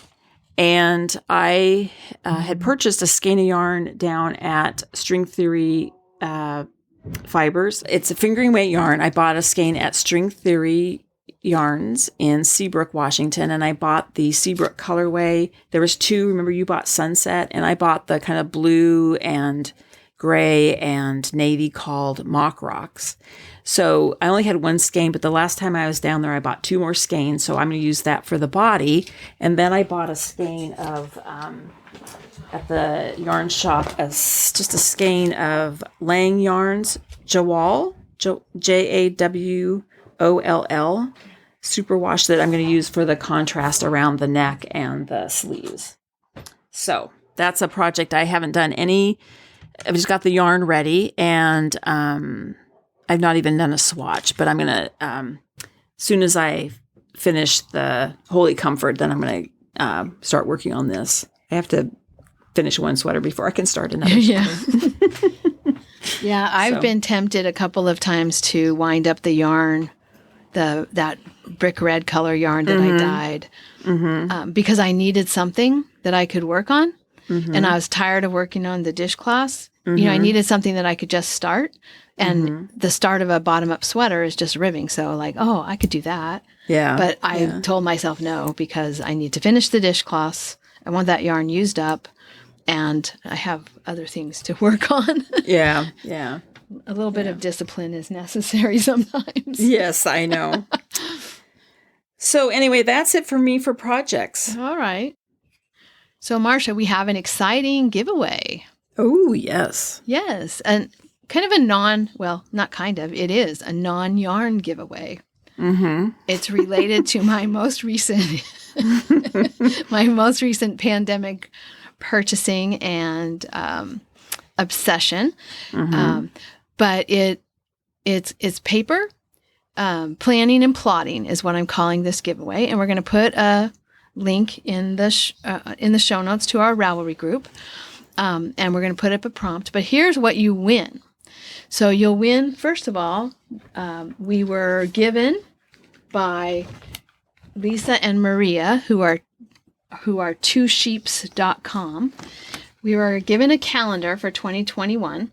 And I had purchased a skein of yarn down at String Theory Fibers. It's a fingering weight yarn. I bought a skein at String Theory Yarns in Seabrook, Washington, and I bought the Seabrook colorway. There was 2. Remember, you bought Sunset, and I bought the kind of blue and gray and navy called Mock Rocks. So I only had 1 skein, but the last time I was down there, I bought 2 more skeins. So I'm going to use that for the body. And then I bought a skein of at the yarn shop as just a skein of Lang Yarns Jawol, Jawol, superwash that I'm going to use for the contrast around the neck and the sleeves. So that's a project I haven't done any. I've just got the yarn ready, and I've not even done a swatch, but I'm going to, as soon as I finish the Holey Comfort, then I'm going to start working on this. I have to finish 1 sweater before I can start another sweater. Yeah, I've been tempted a couple of times to wind up the yarn, that brick red color yarn that I dyed, because I needed something that I could work on, and I was tired of working on the dish cloths. I needed something that I could just start, and the start of a bottom-up sweater is just ribbing. So I could do that. Yeah. But I told myself no, because I need to finish the dishcloths. I want that yarn used up, and I have other things to work on. Yeah. A little bit of discipline is necessary sometimes. Yes, I know. So anyway, that's it for me for projects. All right. So Marsha, we have an exciting giveaway. Oh, yes. Yes. And kind of it is a non-yarn giveaway. It's related to my most recent pandemic purchasing and obsession. But it's paper. Planning and plotting is what I'm calling this giveaway, and we're going to put a link in the show notes to our Ravelry group, and we're going to put up a prompt. But here's what you win. So you'll win. First of all, we were given by Lisa and Maria, who are twosheeps.com. we were given a calendar for 2021,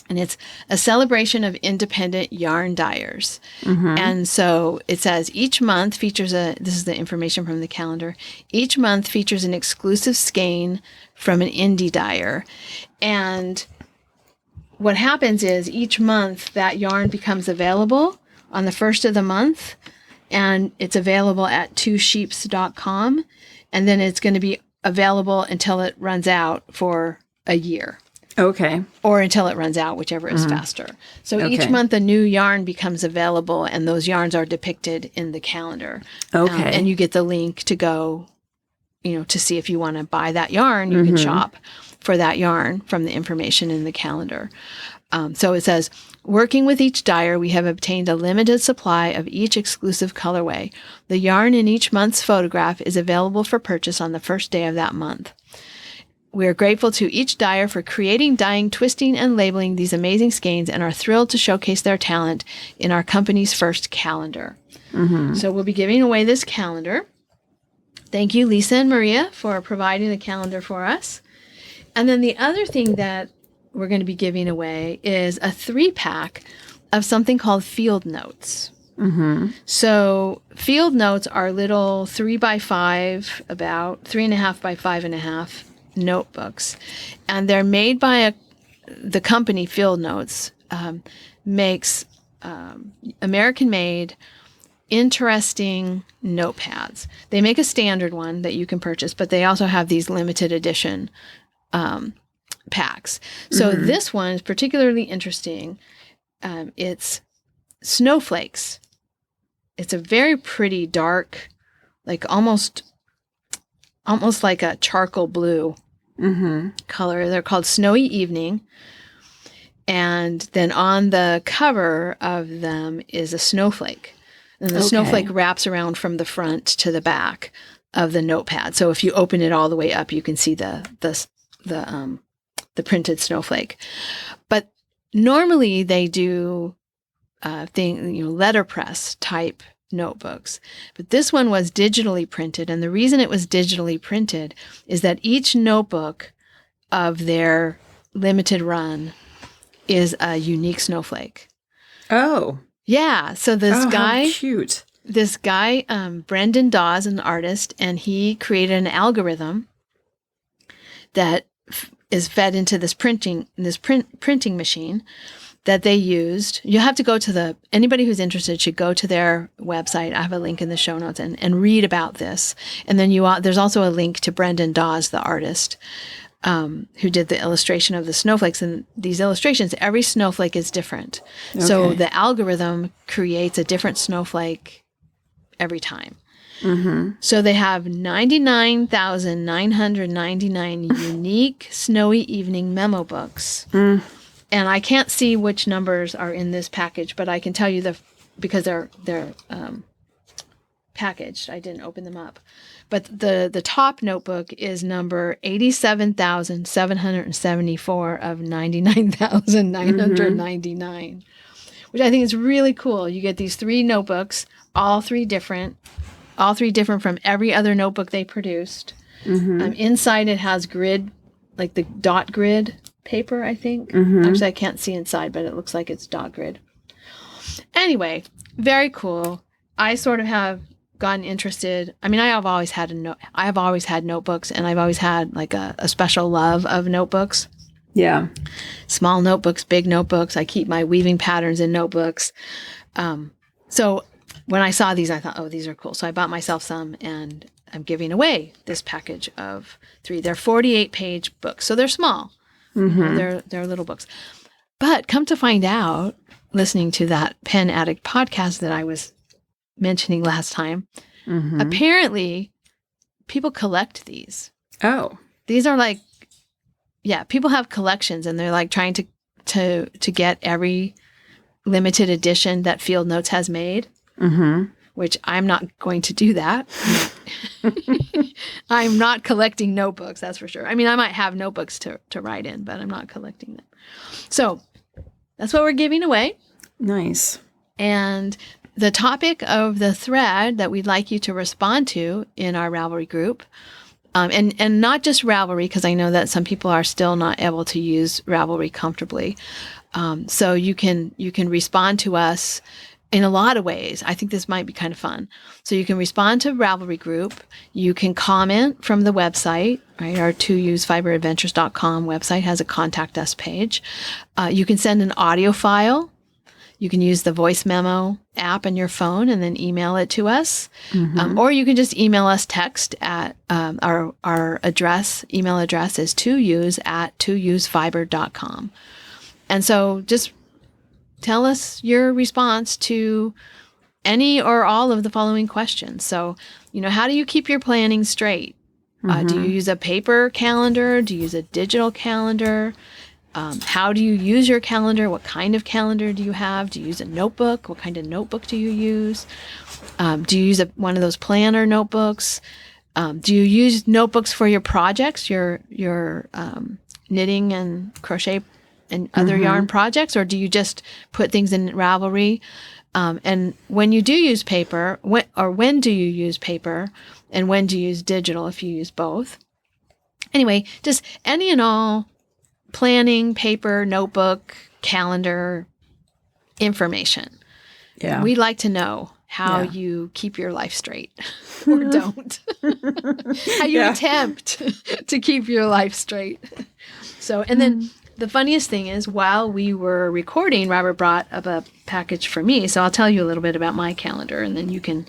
and it's a celebration of independent yarn dyers. And so it says each month features this is the information from the calendar, each month features an exclusive skein from an indie dyer. And what happens is each month that yarn becomes available on the first of the month, and it's available at twosheeps.com, and then it's going to be available until it runs out for a year. Okay. Or until it runs out, whichever is faster. So each month a new yarn becomes available, and those yarns are depicted in the calendar. Okay. And you get the link to go, to see if you want to buy that yarn. You can shop for that yarn from the information in the calendar. So it says, working with each dyer, we have obtained a limited supply of each exclusive colorway. The yarn in each month's photograph is available for purchase on the first day of that month. We are grateful to each dyer for creating, dyeing, twisting, and labeling these amazing skeins, and are thrilled to showcase their talent in our company's first calendar. So we'll be giving away this calendar. Thank you, Lisa and Maria, for providing the calendar for us. And then the other thing that we're going to be giving away is a 3-pack of something called field notes. So field notes are little 3x5, about 3.5 by 5.5 notebooks, and they're made by the company Field Notes. Makes American-made, interesting notepads. They make a standard one that you can purchase, but they also have these limited edition packs. So this one is particularly interesting. It's snowflakes. It's a very pretty dark, like almost like a charcoal blue color. They're called Snowy Evening. And then on the cover of them is a snowflake. And the snowflake wraps around from the front to the back of the notepad. So if you open it all the way up, you can see the printed snowflake. But normally they do letterpress type notebooks. But this one was digitally printed. And the reason it was digitally printed is that each notebook of their limited run is a unique snowflake. Oh. Yeah. So this guy, how cute. This guy, Brendan Dawes, an artist, and he created an algorithm that is fed into this printing machine that they used. You have to go to anybody who's interested should go to their website. I have a link in the show notes and read about this. And then there's also a link to Brendan Dawes, the artist, who did the illustration of the snowflakes. And these illustrations, every snowflake is different. Okay. So the algorithm creates a different snowflake every time. So they have 99,999 unique Snowy Evening memo books. And I can't see which numbers are in this package, but I can tell you because they're packaged. I didn't open them up. But the top notebook is number 87,774 of 99,999, which I think is really cool. You get these 3 notebooks, all three different from every other notebook they produced. Inside it has grid, like the dot grid paper, I think. Actually, I can't see inside, but it looks like it's dot grid. Anyway, very cool. I sort of have gotten interested. I mean, I have always had notebooks, and I've always had like a special love of notebooks. Yeah. Small notebooks, big notebooks. I keep my weaving patterns in notebooks. So when I saw these, I thought, oh, these are cool. So I bought myself some, and I'm giving away this package of 3. They're 48-page books, so they're small. They're little books. But come to find out, listening to that Pen Addict podcast that I was mentioning last time, apparently people collect these. Oh. These are like, people have collections, and they're like trying to get every limited edition that Field Notes has made, which I'm not going to do that. I'm not collecting notebooks, that's for sure. I mean, I might have notebooks to write in, but I'm not collecting them. So that's what we're giving away. Nice. And the topic of the thread that we'd like you to respond to in our Ravelry group And not just Ravelry, because I know that some people are still not able to use Ravelry comfortably. So you can respond to us in a lot of ways. I think this might be kind of fun. So you can respond to Ravelry Group. You can comment from the website, right? Our 2usefiberadventures.com website has a contact us page. You can send an audio file. You can use the voice memo app on your phone and then email it to us. Or you can just email us text at our email address is 2use@2usefiber.com. And so just tell us your response to any or all of the following questions. So, how do you keep your planning straight? Do you use a paper calendar? Do you use a digital calendar? How do you use your calendar? What kind of calendar do you have? Do you use a notebook? What kind of notebook do you use? Do you use one of those planner notebooks? Do you use notebooks for your projects, your knitting and crochet and other yarn projects, or do you just put things in Ravelry? And when you do use paper, when do you use paper, and when do you use digital if you use both? Anyway, just any and all planning, paper, notebook, calendar information. Yeah. We'd like to know how you keep your life straight or don't. How you attempt to keep your life straight. So, and then the funniest thing is, while we were recording, Robert brought up a package for me. So I'll tell you a little bit about my calendar, and then you can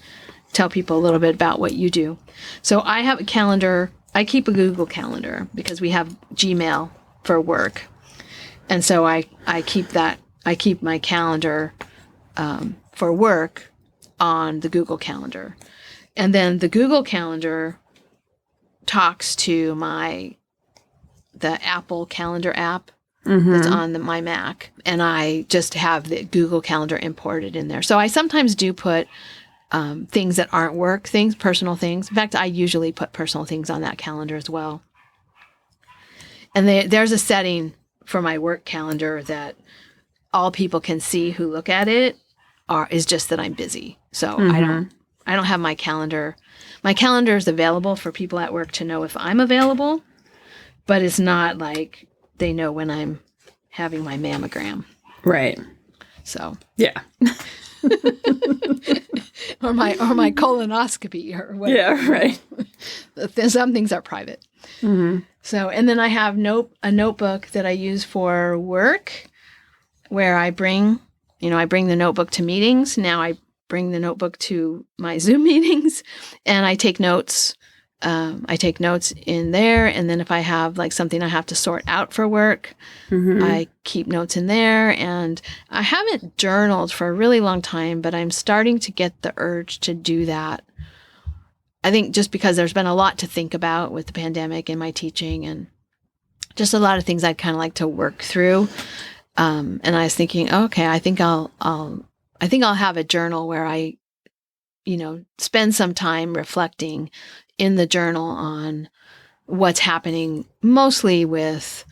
tell people a little bit about what you do. So I have a calendar. I keep a Google Calendar because we have Gmail for work. And so I keep my calendar for work on the Google Calendar. And then the Google Calendar talks to the Apple Calendar app that's on my Mac. And I just have the Google Calendar imported in there. So I sometimes do put things that aren't work things, personal things. In fact, I usually put personal things on that calendar as well. And there's a setting for my work calendar that all people can see who look at it is just that I'm busy. So I don't have my calendar. My calendar is available for people at work to know if I'm available, but it's not like they know when I'm having my mammogram. Right. So yeah. or my colonoscopy or whatever. Yeah, right. Some things are private. So, and then I have a notebook that I use for work, where I bring the notebook to meetings. Now I bring the notebook to my Zoom meetings, and I take notes. I take notes in there, and then if I have like something I have to sort out for work, I keep notes in there. And I haven't journaled for a really long time, but I'm starting to get the urge to do that. I think just because there's been a lot to think about with the pandemic and my teaching, and just a lot of things I'd kind of like to work through. And I was thinking, okay, I think I'll have a journal where I, spend some time reflecting in the journal on what's happening, mostly with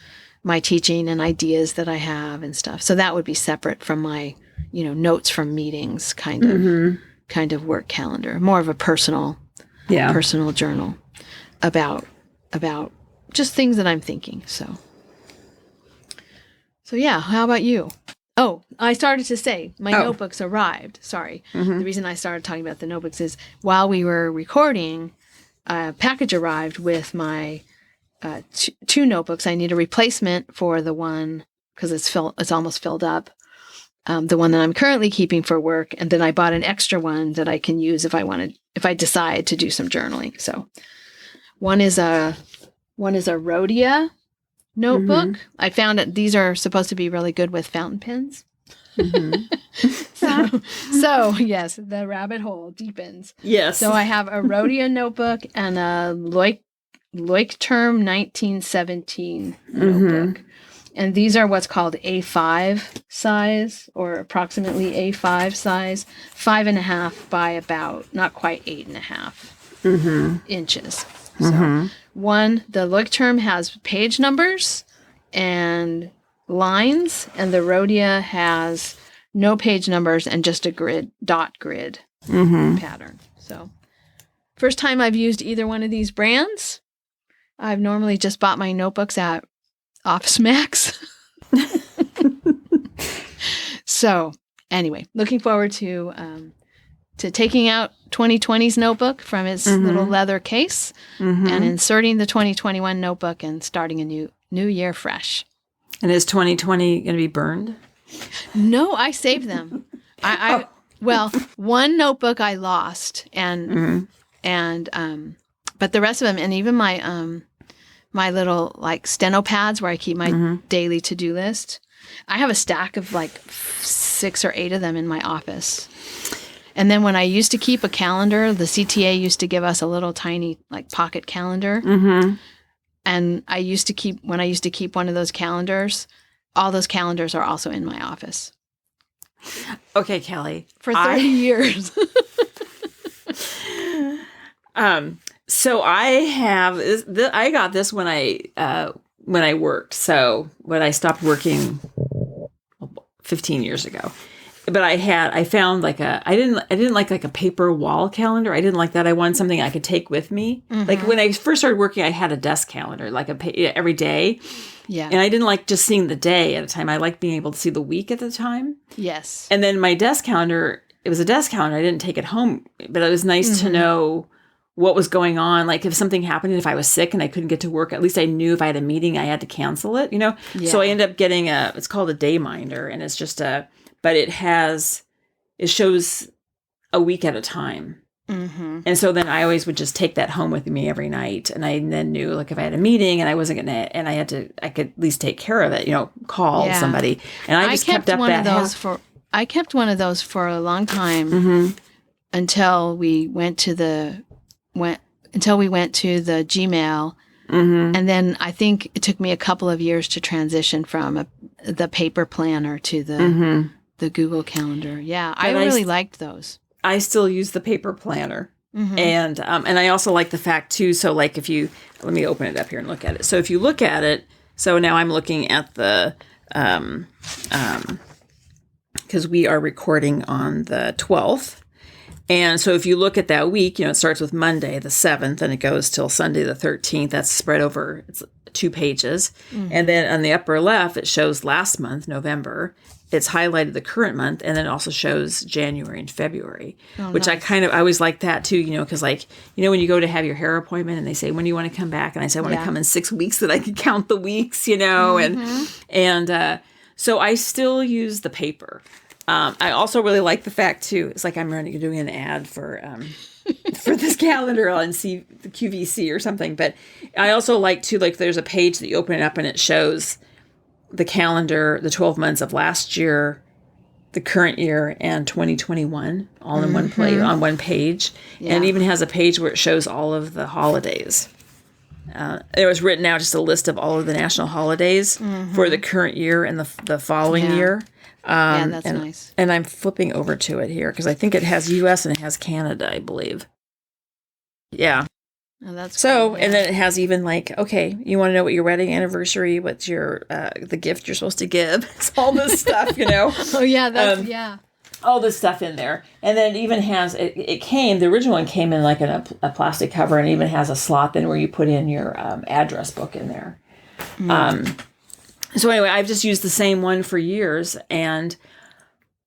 my teaching and ideas that I have and stuff. So that would be separate from my, notes from meetings kind of work calendar, more of a personal journal about just things that I'm thinking. So yeah, how about you? Oh, I started to say my notebooks arrived. Sorry. The reason I started talking about the notebooks is while we were recording, a package arrived with my two notebooks. I need a replacement for the one because it's almost filled up. The one that I'm currently keeping for work, and then I bought an extra one that I can use if I decide to do some journaling. So, one is a Rhodia notebook. I found that these are supposed to be really good with fountain pens. So yes, the rabbit hole deepens. Yes. So I have a Rhodia notebook and a Leuchtturm 1917 notebook. And these are what's called A5 size, or approximately A5 size, 5.5 by about not quite 8.5 inches. So the Leuchtturm has page numbers and lines, and the Rhodia has no page numbers and just a dot grid pattern. So first time I've used either one of these brands. I've normally just bought my notebooks at Office Max. So anyway, looking forward to taking out 2020's notebook from its little leather case and inserting the 2021 notebook and starting a new year fresh. And is 2020 going to be burned? No, I saved them. Well, one notebook I lost, but the rest of them, and even my my little like steno pads where I keep my daily to-do list. I have a stack of like 6 or 8 of them in my office. And then when I used to keep a calendar, the CTA used to give us a little tiny like pocket calendar. And when I used to keep one of those calendars, all those calendars are also in my office. Okay, Kelly. For 30 years. So I got this when I worked. So when I stopped working 15 years ago. But I found like I didn't like a paper wall calendar. I didn't like that. I wanted something I could take with me. Like when I first started working, I had a desk calendar, like every day. Yeah. And I didn't like just seeing the day at a time. I liked being able to see the week at a time. Yes. And then my desk calendar, it was a desk calendar. I didn't take it home, but it was nice to know what was going on. Like if something happened, if I was sick and I couldn't get to work, at least I knew if I had a meeting, I had to cancel it, Yeah. So I ended up getting it's called a day minder, and it's just but it shows a week at a time. And so then I always would just take that home with me every night. And I then knew like if I had a meeting and I wasn't going to, and I could at least take care of it, call somebody. And I just kept up that. I kept one of those for a long time until we went to the Gmail. And then I think it took me a couple of years to transition from the paper planner to the Google Calendar. Yeah, I really liked those. I still use the paper planner. And I also like the fact too, so like let me open it up here and look at it. So if you look at it, so now I'm looking at the, because we are recording on the 12th. And so if you look at that week, it starts with Monday, the 7th, and it goes till Sunday, the 13th. That's spread over 2 pages. And then on the upper left, it shows last month, November. It's highlighted the current month, and then it also shows January and February, which nice. I always like that too, because when you go to have your hair appointment and they say, when do you want to come back? And I say, I want to come in 6 weeks so that I can count the weeks, and so I still use the paper. I also really like the fact too, it's like I'm doing an ad for this calendar on the QVC or something, but I also like to, there's a page that you open it up and it shows the calendar, the 12 months of last year, the current year, and 2021 all in one place on one page. Yeah. And it even has a page where it shows all of the holidays. It was written out just a list of all of the national holidays for the current year and the following year. That's nice. And I'm flipping over to it here because I think it has U.S. and it has Canada, I believe. Yeah. Oh, that's so, cool, yeah. And then it has even okay, you want to know what your wedding anniversary, what's your, the gift you're supposed to give. It's all this stuff, Oh, yeah, that's, all this stuff in there. And then it even has, the original one came in a plastic cover, and even has a slot then where you put in your address book in there. So anyway, I've just used the same one for years, and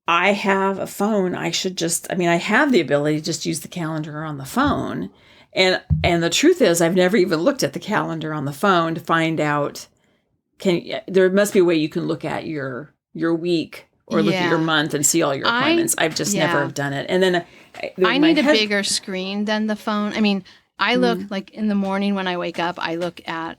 I have a phone. I have the ability to just use the calendar on the phone. And the truth is, I've never even looked at the calendar on the phone to find out. There must be a way you can look at your week or look at your month and see all your appointments. I've just never done it. And then I need a bigger screen than the phone. I mean, I look in the morning when I wake up. I look at,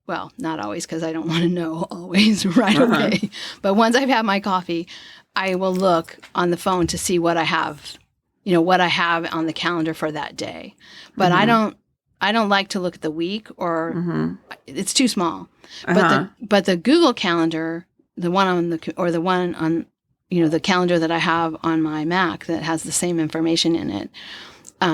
well, not always because I don't want to know always right away. But once I've had my coffee, I will look on the phone to see what I have. What I have on the calendar for that day. But I don't like to look at the week or it's too small. But the Google Calendar, the one on the calendar that I have on my Mac that has the same information in it,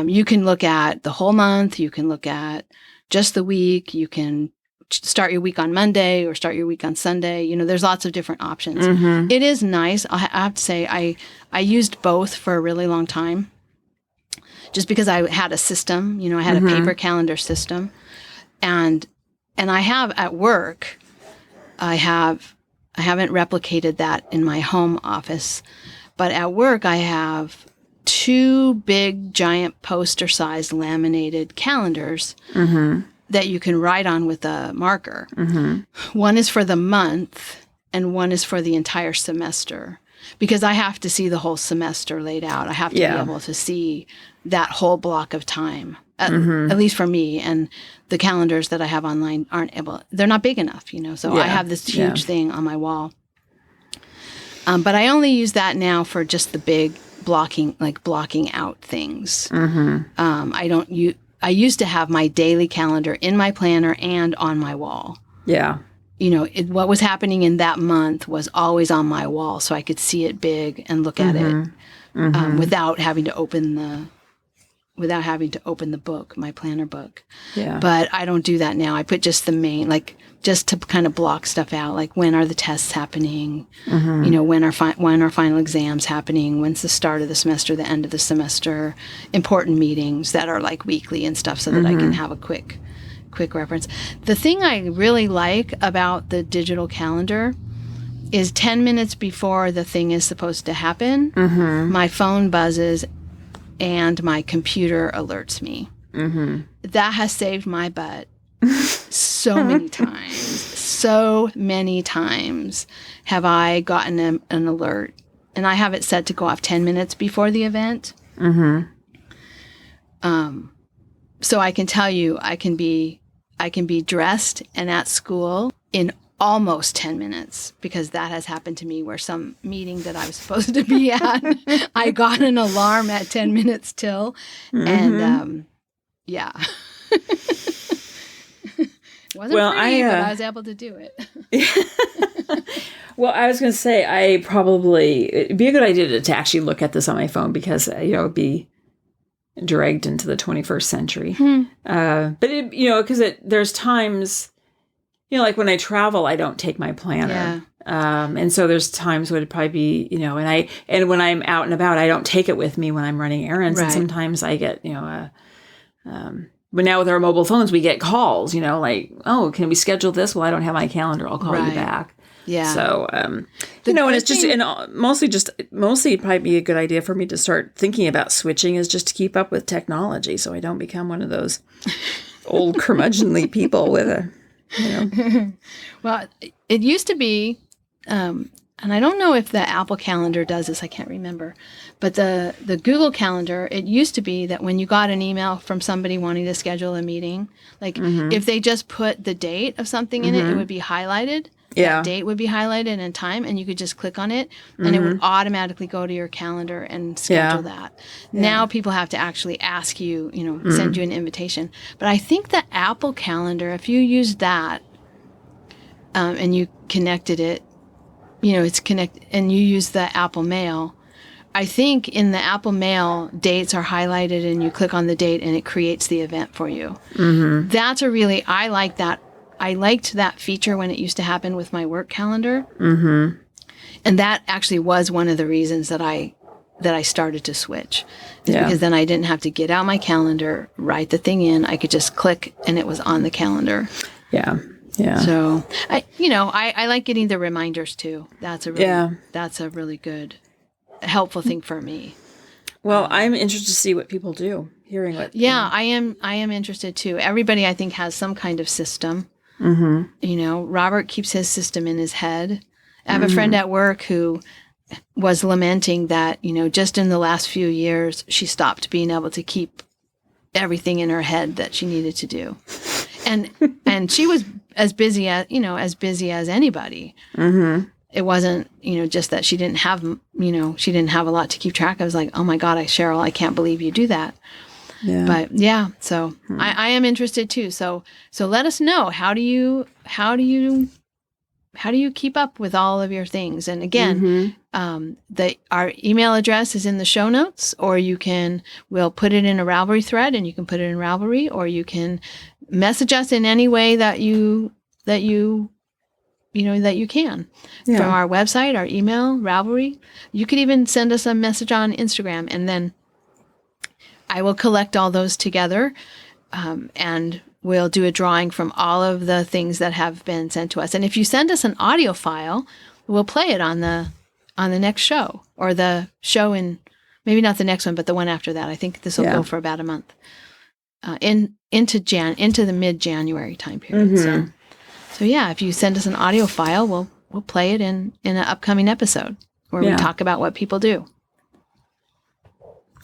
you can look at the whole month, you can look at just the week, you can start your week on Monday or start your week on Sunday. There's lots of different options. It is nice. I have to say, I used both for a really long time just because I had a system. I had a paper calendar system. And I have at work, I haven't replicated that in my home office, but at work I have 2 big giant poster sized laminated calendars that you can write on with a marker. One is for the month and one is for the entire semester, because I have to see the whole semester laid out. I have to be able to see that whole block of time, at least for me. And the calendars that I have online they're not big enough, so I have this huge thing on my wall. But I only use that now for just the big blocking out things. I used to have my daily calendar in my planner and on my wall. Yeah. What was happening in that month was always on my wall, so I could see it big and look at it without having to open the book, my planner book. Yeah. But I don't do that now. I put just the main, just to kind of block stuff out, like when are the tests happening, when are final exams happening, when's the start of the semester, the end of the semester, important meetings that are like weekly and stuff, so that I can have a quick reference. The thing I really like about the digital calendar is 10 minutes before the thing is supposed to happen, my phone buzzes and my computer alerts me. That has saved my butt so many times. So many times have I gotten an alert, and I have it set to go off 10 minutes before the event. So I can tell you, I can be dressed and at school in almost 10 minutes, because that has happened to me where some meeting that I was supposed to be at, I got an alarm at 10 minutes till. And yeah. Wasn't pretty, but I was able to do it. Well, I was going to say, it'd be a good idea to actually look at this on my phone, because, it'd be dragged into the 21st century. But, because there's times, like when I travel, I don't take my planner. Yeah. And so there's times when it'd probably be, and when I'm out and about, I don't take it with me when I'm running errands. Right. And sometimes I get, but now with our mobile phones, we get calls, like, oh, can we schedule this? Well, I don't have my calendar. I'll call you back. Yeah. So, and it's just, mostly it'd probably be a good idea for me to start thinking about switching, is just to keep up with technology, so I don't become one of those old curmudgeonly people with a, Well, it used to be, and I don't know if the Apple Calendar does this, I can't remember, but the Google Calendar, it used to be that when you got an email from somebody wanting to schedule a meeting, if they just put the date of something in it, it would be highlighted. Yeah. That date would be highlighted in time, and you could just click on it, and it would automatically go to your calendar and schedule that. Yeah. Now people have to actually ask you, send you an invitation. But I think the Apple Calendar, if you use that, and you connected it, it's connected, and you use the Apple Mail, I think in the Apple Mail, dates are highlighted, and you click on the date, and it creates the event for you. That's I like that. I liked that feature when it used to happen with my work calendar. And that actually was one of the reasons that I started to switch. Because then I didn't have to get out my calendar, write the thing in. I could just click, and it was on the calendar. Yeah. Yeah. So I like getting the reminders too. That's a really good, helpful thing for me. Well, I'm interested to see what people do. Hearing what. Yeah, I am interested too. Everybody, I think, has some kind of system. Robert keeps his system in his head. I have a friend at work who was lamenting that, just in the last few years, she stopped being able to keep everything in her head that she needed to do. And she was as busy as anybody. It wasn't, just that she didn't have a lot to keep track of. I was like, oh my God, Cheryl, I can't believe you do that. Yeah. But yeah, so I am interested too. So let us know, how do you keep up with all of your things? And again, our email address is in the show notes, or we'll put it in a Ravelry thread, and you can put it in Ravelry, or you can message us in any way that you can. From our website, our email, Ravelry. You could even send us a message on Instagram, and then I will collect all those together and we'll do a drawing from all of the things that have been sent to us. And if you send us an audio file, we'll play it on the next show, or the show in, maybe not the next one, but the one after that. I think this will go for about a month, into the mid-January time period. So yeah, if you send us an audio file, we'll play it in an upcoming episode where we talk about what people do.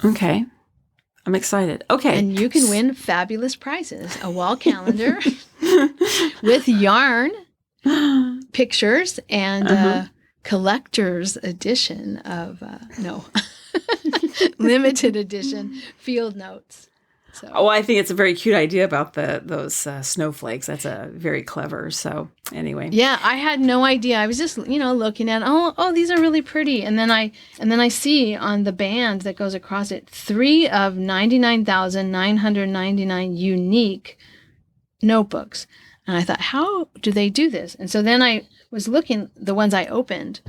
Okay. I'm excited. Okay. And you can win fabulous prizes. A wall calendar with yarn, pictures, and a collector's edition of, limited edition field notes. So. Oh, I think it's a very cute idea about those snowflakes. That's very clever. So anyway. Yeah, I had no idea. I was just, looking at, these are really pretty. And then I see on the band that goes across it 3 of 99,999 unique notebooks. And I thought, how do they do this? And so then I was looking, the ones I opened,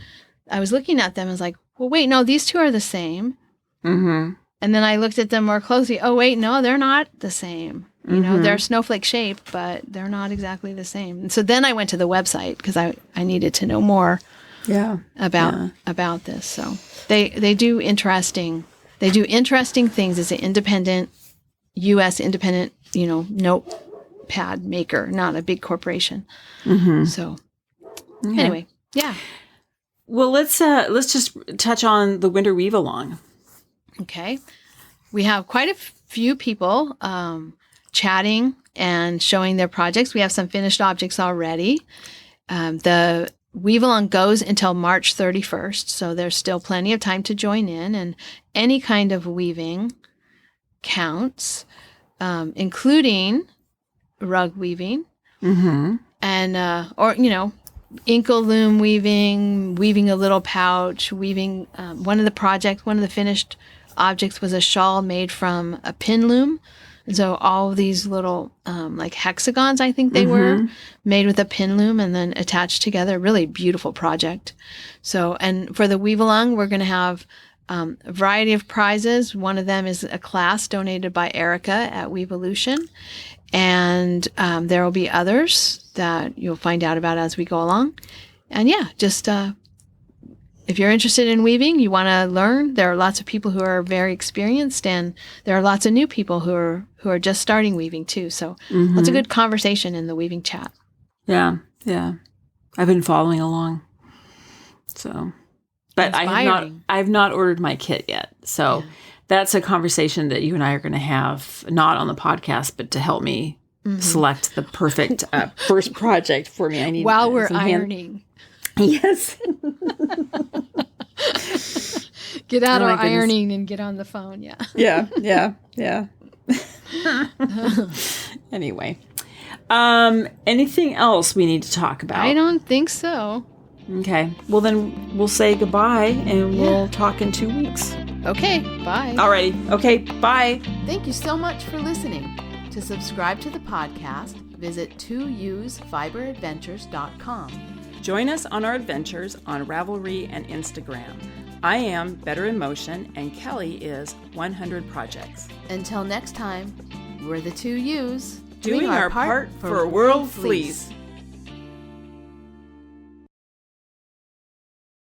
I was looking at them and was like, well, wait, no, these two are the same. Mm-hmm. And then I looked at them more closely. Oh, wait, no, they're not the same. They're snowflake shaped, but they're not exactly the same. And so then I went to the website because I needed to know more about this. So they do interesting things as an independent, U.S. independent, notepad maker, not a big corporation. So anyway, yeah. Well, let's just touch on the Winter Weave Along. Okay. We have quite a few people chatting and showing their projects. We have some finished objects already. The Weave Along goes until March 31st, so there's still plenty of time to join in. And any kind of weaving counts, including rug weaving and, inkle loom weaving a little pouch, weaving one of the finished objects was a shawl made from a pin loom. And so all of these little like hexagons, I think they were, made with a pin loom and then attached together. Really beautiful project. So, and for the Weave Along, we're going to have a variety of prizes. One of them is a class donated by Erica at Weavolution. And there will be others that you'll find out about as we go along. And yeah, just if you're interested in weaving, you want to learn, there are lots of people who are very experienced, and there are lots of new people who are just starting weaving too. So lots of good conversation in the weaving chat. Yeah, yeah. I've been following along. So, but I have not ordered my kit yet. So that's a conversation that you and I are going to have, not on the podcast, but to help me select the perfect first project for me. I need while we're ironing. Yes. Get out our ironing and get on the phone. Yeah. Yeah. Anyway, anything else we need to talk about? I don't think so. Okay. Well, then we'll say goodbye and we'll talk in 2 weeks. Okay. Bye. Alrighty. Okay. Bye. Thank you so much for listening. To subscribe to the podcast, visit 2usfiberadventures.com. Join us on our adventures on Ravelry and Instagram. I am Better in Motion, and Kelly is 100 Projects. Until next time, we're the 2 U's doing our part for World Fleece.